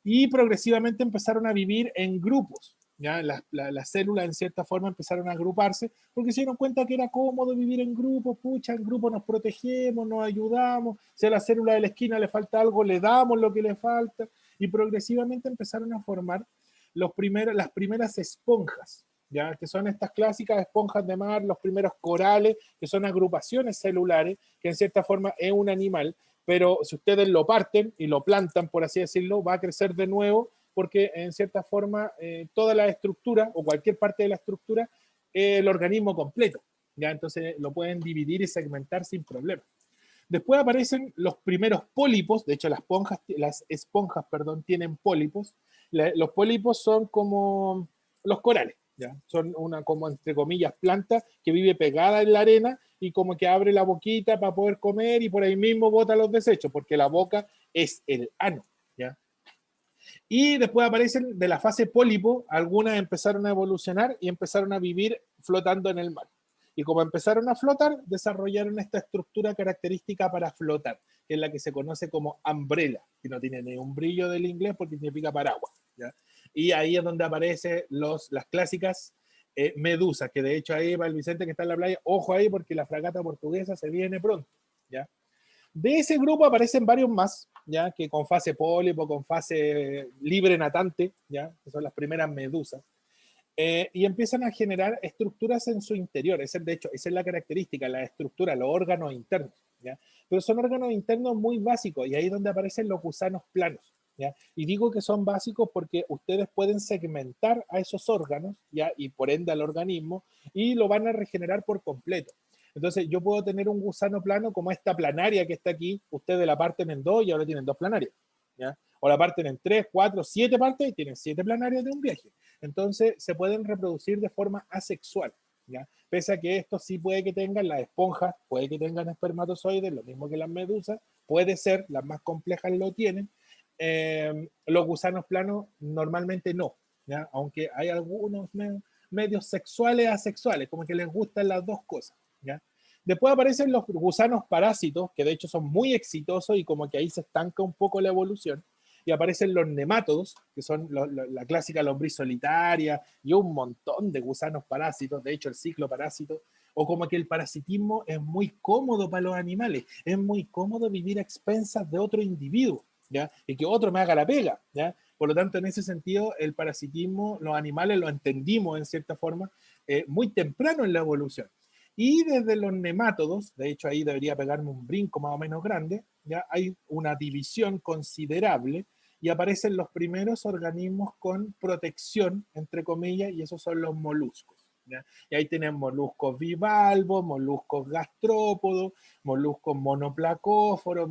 y progresivamente empezaron a vivir en grupos, ¿ya? Las células en cierta forma empezaron a agruparse porque se dieron cuenta que era cómodo vivir en grupos, pucha, en grupos nos protegemos, nos ayudamos, si a la célula de la esquina le falta algo, le damos lo que le falta, y progresivamente empezaron a formar las primeras esponjas, ¿ya? Que son estas clásicas esponjas de mar, los primeros corales, que son agrupaciones celulares, que en cierta forma es un animal, pero si ustedes lo parten y lo plantan, por así decirlo, va a crecer de nuevo, porque en cierta forma toda la estructura o cualquier parte de la estructura es el organismo completo, ¿ya? Entonces lo pueden dividir y segmentar sin problema. Después aparecen los primeros pólipos, de hecho las esponjas, tienen pólipos. Los pólipos son como los corales, ¿ya? Son una, como entre comillas, planta que vive pegada en la arena y como que abre la boquita para poder comer y por ahí mismo bota los desechos, porque la boca es el ano, ¿ya? Y después aparecen de la fase pólipo, algunas empezaron a evolucionar y empezaron a vivir flotando en el mar. Y como empezaron a flotar, desarrollaron esta estructura característica para flotar, que es la que se conoce como umbrella, que no tiene ni un brillo del inglés porque significa paraguas, ¿ya? Y ahí es donde aparecen las clásicas medusas, que de hecho ahí va el Vicente que está en la playa, ojo ahí porque la fragata portuguesa se viene pronto, ¿ya? De ese grupo aparecen varios más, ¿ya? Que con fase pólipo, con fase libre natante, ¿ya? Que son las primeras medusas. Y empiezan a generar estructuras en su interior. De hecho, esa es la característica, la estructura, los órganos internos, ¿ya? Pero son órganos internos muy básicos y ahí es donde aparecen los gusanos planos, ¿ya? Y digo que son básicos porque ustedes pueden segmentar a esos órganos, ¿ya? Y por ende al organismo, y lo van a regenerar por completo. Entonces yo puedo tener un gusano plano como esta planaria que está aquí, ustedes la parten en dos y ahora tienen dos planarias, ¿ya? O la parten en 3, 4, 7 partes y tienen 7 planarias de un viaje. Entonces se pueden reproducir de forma asexual, ¿ya? Pese a que esto sí puede que tengan las esponjas, puede que tengan espermatozoides, lo mismo que las medusas, puede ser, las más complejas lo tienen. Los gusanos planos normalmente no, ¿ya? Aunque hay algunos medios sexuales asexuales, como que les gustan las dos cosas, ¿ya? Después aparecen los gusanos parásitos, que de hecho son muy exitosos y como que ahí se estanca un poco la evolución. Y aparecen los nemátodos, que son la clásica lombriz solitaria y un montón de gusanos parásitos, de hecho el ciclo parásito, o como que el parasitismo es muy cómodo para los animales, es muy cómodo vivir a expensas de otro individuo, ¿ya? Y que otro me haga la pega, ¿ya? Por lo tanto, en ese sentido, el parasitismo, los animales lo entendimos en cierta forma muy temprano en la evolución. Y desde los nemátodos, de hecho ahí debería pegarme un brinco más o menos grande, ya hay una división considerable y aparecen los primeros organismos con protección, entre comillas, y esos son los moluscos, ¿ya? Y ahí tienen moluscos bivalvos, moluscos gastrópodos, moluscos monoplacóforos,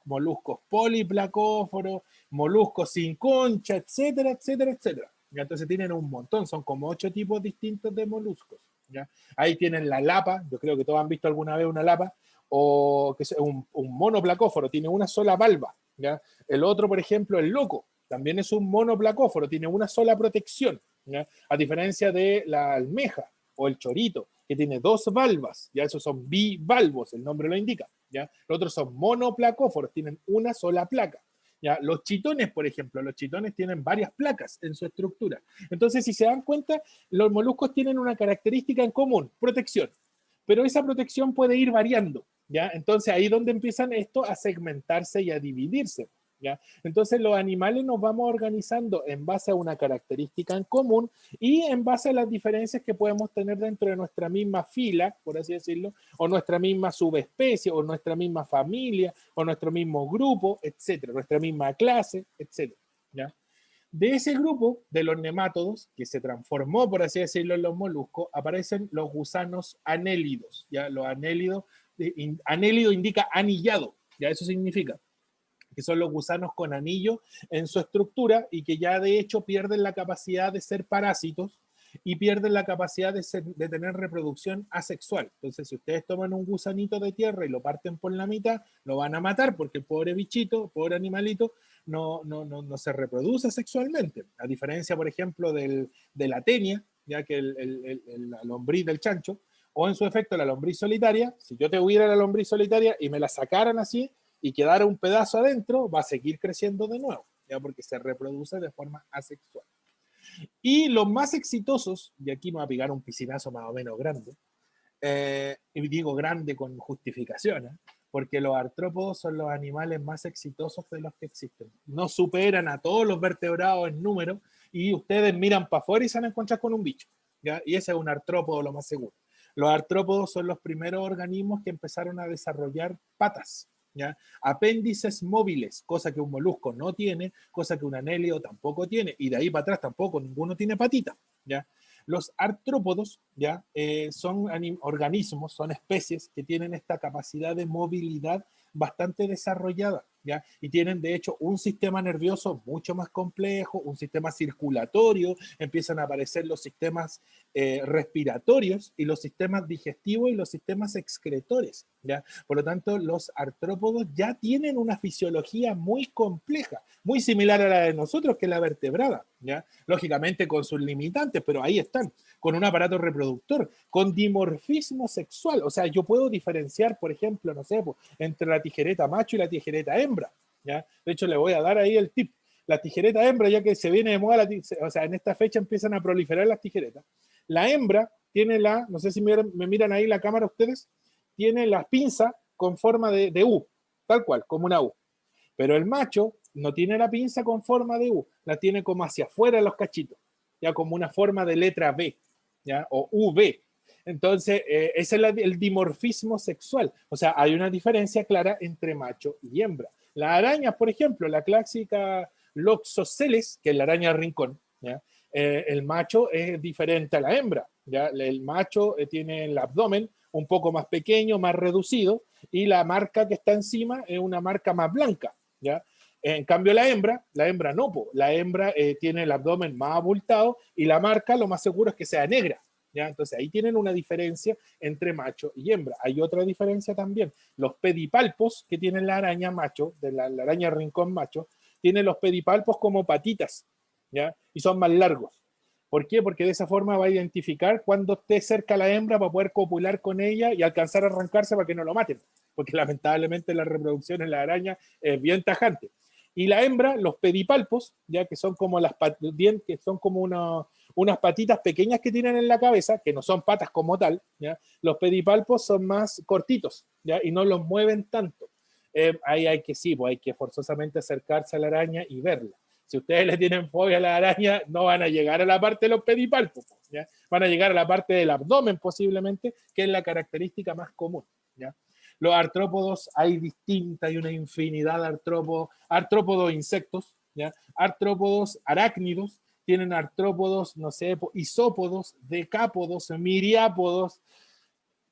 moluscos poliplacóforos, moluscos sin concha, etcétera, etcétera, etcétera. ¿Ya? Entonces tienen un montón, son como 8 tipos distintos de moluscos, ¿ya? Ahí tienen la lapa, yo creo que todos han visto alguna vez una lapa, o que es un monoplacóforo, tiene una sola valva, ¿ya? El otro, por ejemplo, el loco, también es un monoplacóforo, tiene una sola protección, ¿ya? A diferencia de la almeja o el chorito, que tiene dos valvas, ya esos son bivalvos, el nombre lo indica, ¿ya? Los otros son monoplacóforos, tienen una sola placa. ¿Ya? Los chitones, por ejemplo, los chitones tienen varias placas en su estructura. Entonces, si se dan cuenta, los moluscos tienen una característica en común, protección. Pero esa protección puede ir variando, ¿ya? Entonces, ahí es donde empiezan esto a segmentarse y a dividirse, ¿ya? Entonces, los animales nos vamos organizando en base a una característica en común y en base a las diferencias que podemos tener dentro de nuestra misma fila, por así decirlo, o nuestra misma subespecie, o nuestra misma familia, o nuestro mismo grupo, etcétera, nuestra misma clase, etcétera, ¿ya? De ese grupo de los nemátodos, que se transformó, por así decirlo, en los moluscos, aparecen los gusanos anélidos. ¿Ya? Los anélidos, anélido indica anillado, ¿ya? Eso significa que son los gusanos con anillo en su estructura y que ya de hecho pierden la capacidad de ser parásitos y pierden la capacidad de tener reproducción asexual. Entonces, si ustedes toman un gusanito de tierra y lo parten por la mitad, lo van a matar porque el pobre bichito, pobre animalito, no se reproduce sexualmente. A diferencia, por ejemplo, de la tenia, ya que la lombriz del chancho, o en su efecto la lombriz solitaria, si yo te hubiera la lombriz solitaria y me la sacaran así y quedara un pedazo adentro, va a seguir creciendo de nuevo, ya porque se reproduce de forma asexual. Y los más exitosos, y aquí me va a pegar un piscinazo más o menos grande, y digo grande con justificación, porque los artrópodos son los animales más exitosos de los que existen. No superan a todos los vertebrados en número y ustedes miran para afuera y se van a encontrar con un bicho, ¿ya? Y ese es un artrópodo lo más seguro. Los artrópodos son los primeros organismos que empezaron a desarrollar patas, ¿ya? Apéndices móviles, cosa que un molusco no tiene, cosa que un anélido tampoco tiene, y de ahí para atrás tampoco ninguno tiene patita, ¿ya? Los artrópodos, ¿ya? Son organismos, son especies que tienen esta capacidad de movilidad bastante desarrollada, ¿ya? Y tienen de hecho un sistema nervioso mucho más complejo, un sistema circulatorio, empiezan a aparecer los sistemas respiratorios y los sistemas digestivos y los sistemas excretores, ¿ya? Por lo tanto, los artrópodos ya tienen una fisiología muy compleja, muy similar a la de nosotros, que es la vertebrada, ¿ya? Lógicamente con sus limitantes, pero ahí están, con un aparato reproductor, con dimorfismo sexual. O sea, yo puedo diferenciar, por ejemplo, no sé, entre la tijereta macho y la tijereta hembra, ¿ya? De hecho, le voy a dar ahí el tip. La tijereta hembra, ya que se viene de moda, o sea, en esta fecha empiezan a proliferar las tijeretas. La hembra tiene no sé si me miran ahí la cámara ustedes, tiene la pinza con forma de U, tal cual, como una U. Pero el macho no tiene la pinza con forma de U, la tiene como hacia afuera los cachitos, ya como una forma de letra B, ya, o V. Entonces, ese es el dimorfismo sexual. O sea, hay una diferencia clara entre macho y hembra. Las arañas, por ejemplo, la clásica Loxosceles, que es la araña rincón, ¿ya? El macho es diferente a la hembra, ¿ya? El macho tiene el abdomen un poco más pequeño, más reducido, y la marca que está encima es una marca más blanca, ¿ya? En cambio, la hembra no, la hembra tiene el abdomen más abultado y la marca lo más seguro es que sea negra, ¿ya? Entonces ahí tienen una diferencia entre macho y hembra. Hay otra diferencia también. Los pedipalpos que tiene la araña macho, de la araña rincón macho, tienen los pedipalpos como patitas, ¿ya? Y son más largos. ¿Por qué? Porque de esa forma va a identificar cuando esté cerca la hembra para poder copular con ella y alcanzar a arrancarse para que no lo maten. Porque lamentablemente la reproducción en la araña es bien tajante. Y la hembra, los pedipalpos, ya que son como que son como unas patitas pequeñas que tienen en la cabeza, que no son patas como tal, ¿ya? Los pedipalpos son más cortitos, ¿ya? Y no los mueven tanto. Ahí hay que, sí, pues hay que forzosamente acercarse a la araña y verla. Si ustedes le tienen fobia a la araña, no van a llegar a la parte de los pedipalpos, ¿ya? Van a llegar a la parte del abdomen posiblemente, que es la característica más común, ¿ya? Los artrópodos, hay una infinidad de artrópodos insectos, ¿ya? Artrópodos arácnidos, tienen artrópodos, no sé, isópodos, decápodos, miriápodos.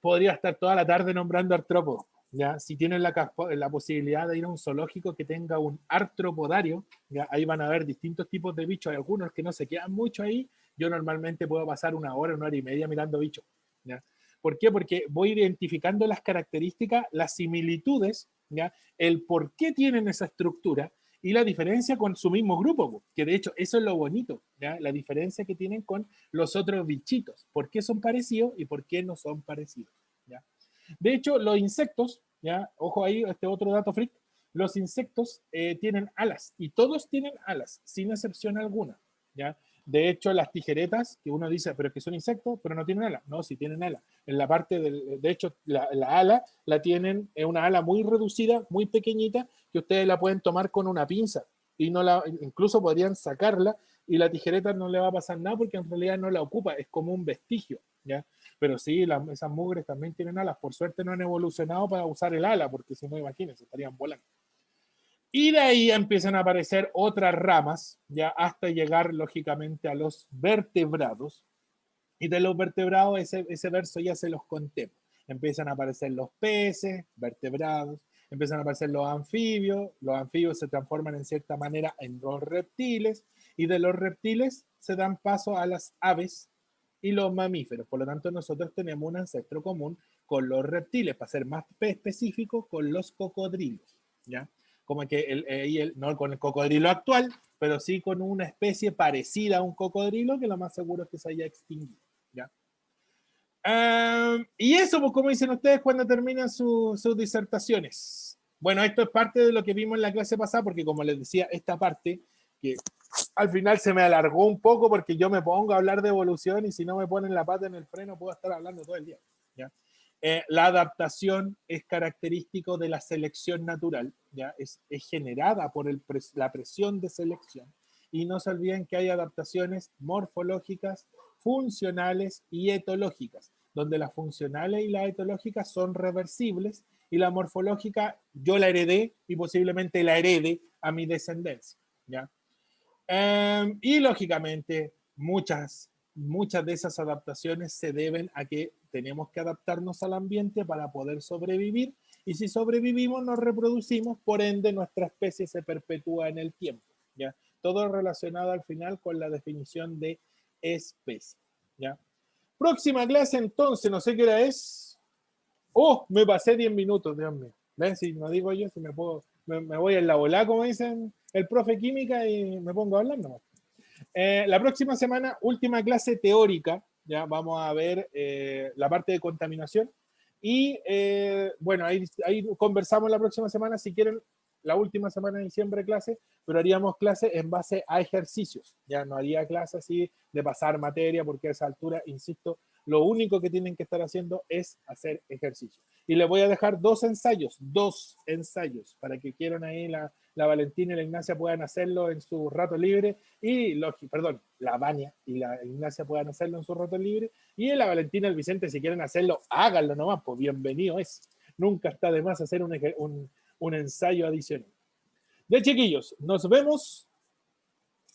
Podría estar toda la tarde nombrando artrópodos, ¿ya? Si tienen la posibilidad de ir a un zoológico que tenga un artropodario, ¿ya? Ahí van a ver distintos tipos de bichos, hay algunos que no se quedan mucho ahí. Yo normalmente puedo pasar una hora y media mirando bichos, ¿ya? ¿Por qué? Porque voy identificando las características, las similitudes, ¿ya? El por qué tienen esa estructura y la diferencia con su mismo grupo, que de hecho eso es lo bonito, ¿ya? La diferencia que tienen con los otros bichitos, por qué son parecidos y por qué no son parecidos, ¿ya? De hecho, los insectos, ¿ya? Ojo ahí, este otro dato freak, los insectos tienen alas y todos tienen alas, sin excepción alguna, ¿ya? De hecho, las tijeretas, que uno dice, pero que son insectos, pero no tienen alas. No, sí tienen alas. En la parte de hecho, la ala la tienen, es una ala muy reducida, muy pequeñita, que ustedes la pueden tomar con una pinza y incluso podrían sacarla y la tijereta no le va a pasar nada porque en realidad no la ocupa, es como un vestigio, ¿ya? Pero sí, esas mugres también tienen alas. Por suerte no han evolucionado para usar el ala, porque si no, imagínense, estarían volando. Y de ahí empiezan a aparecer otras ramas, ya hasta llegar lógicamente a los vertebrados. Y de los vertebrados, ese verso ya se los conté. Empiezan a aparecer los peces, vertebrados, empiezan a aparecer los anfibios se transforman en cierta manera en los reptiles, y de los reptiles se dan paso a las aves y los mamíferos. Por lo tanto, nosotros tenemos un ancestro común con los reptiles, para ser más específico, con los cocodrilos, ¿ya? Como que no con el cocodrilo actual, pero sí con una especie parecida a un cocodrilo que lo más seguro es que se haya extinguido, ¿ya? Y eso, pues, como dicen ustedes cuando terminan sus disertaciones. Bueno, esto es parte de lo que vimos en la clase pasada, porque como les decía, esta parte que al final se me alargó un poco porque yo me pongo a hablar de evolución y si no me ponen la pata en el freno puedo estar hablando todo el día, ¿ya? La adaptación es característico de la selección natural, ¿ya? Es generada por la presión de selección. Y no se olviden que hay adaptaciones morfológicas, funcionales y etológicas, donde las funcionales y las etológicas son reversibles y la morfológica yo la heredé y posiblemente la herede a mi descendencia, ¿ya? Y lógicamente muchas de esas adaptaciones se deben a que tenemos que adaptarnos al ambiente para poder sobrevivir, y si sobrevivimos nos reproducimos, por ende nuestra especie se perpetúa en el tiempo, ¿ya? Todo relacionado al final con la definición de especie, ¿ya? Próxima clase entonces, no sé qué hora es. Oh, me pasé 10 minutos, Dios mío. ¿Ven? Si no digo yo, si me puedo, me voy en la bola, como dicen el profe química, y me pongo a hablar nomás. La próxima semana, última clase teórica, ya vamos a ver la parte de contaminación. Y bueno, ahí conversamos la próxima semana, si quieren, la última semana de diciembre clase, pero haríamos clase en base a ejercicios. Ya no haría clase así de pasar materia, porque a esa altura, insisto, lo único que tienen que estar haciendo es hacer ejercicio. Y les voy a dejar dos ensayos, para que quieran ahí la Valentina y la Ignacia puedan hacerlo en su rato libre, y la Vania y la Ignacia puedan hacerlo en su rato libre, y la Valentina y el Vicente, si quieren hacerlo, háganlo nomás, pues bienvenido es. Nunca está de más hacer un ensayo adicional. Ya, chiquillos, nos vemos.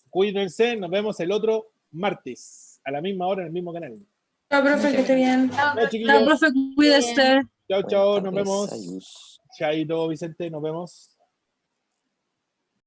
Cuídense, nos vemos el otro martes, a la misma hora, en el mismo canal. Chao, profe, que esté bien. Chao, Chao, chiquillos. profe, cuídese. Chao, Buenas chao, nos tardes, vemos. ayús. Chaito, Vicente, nos vemos.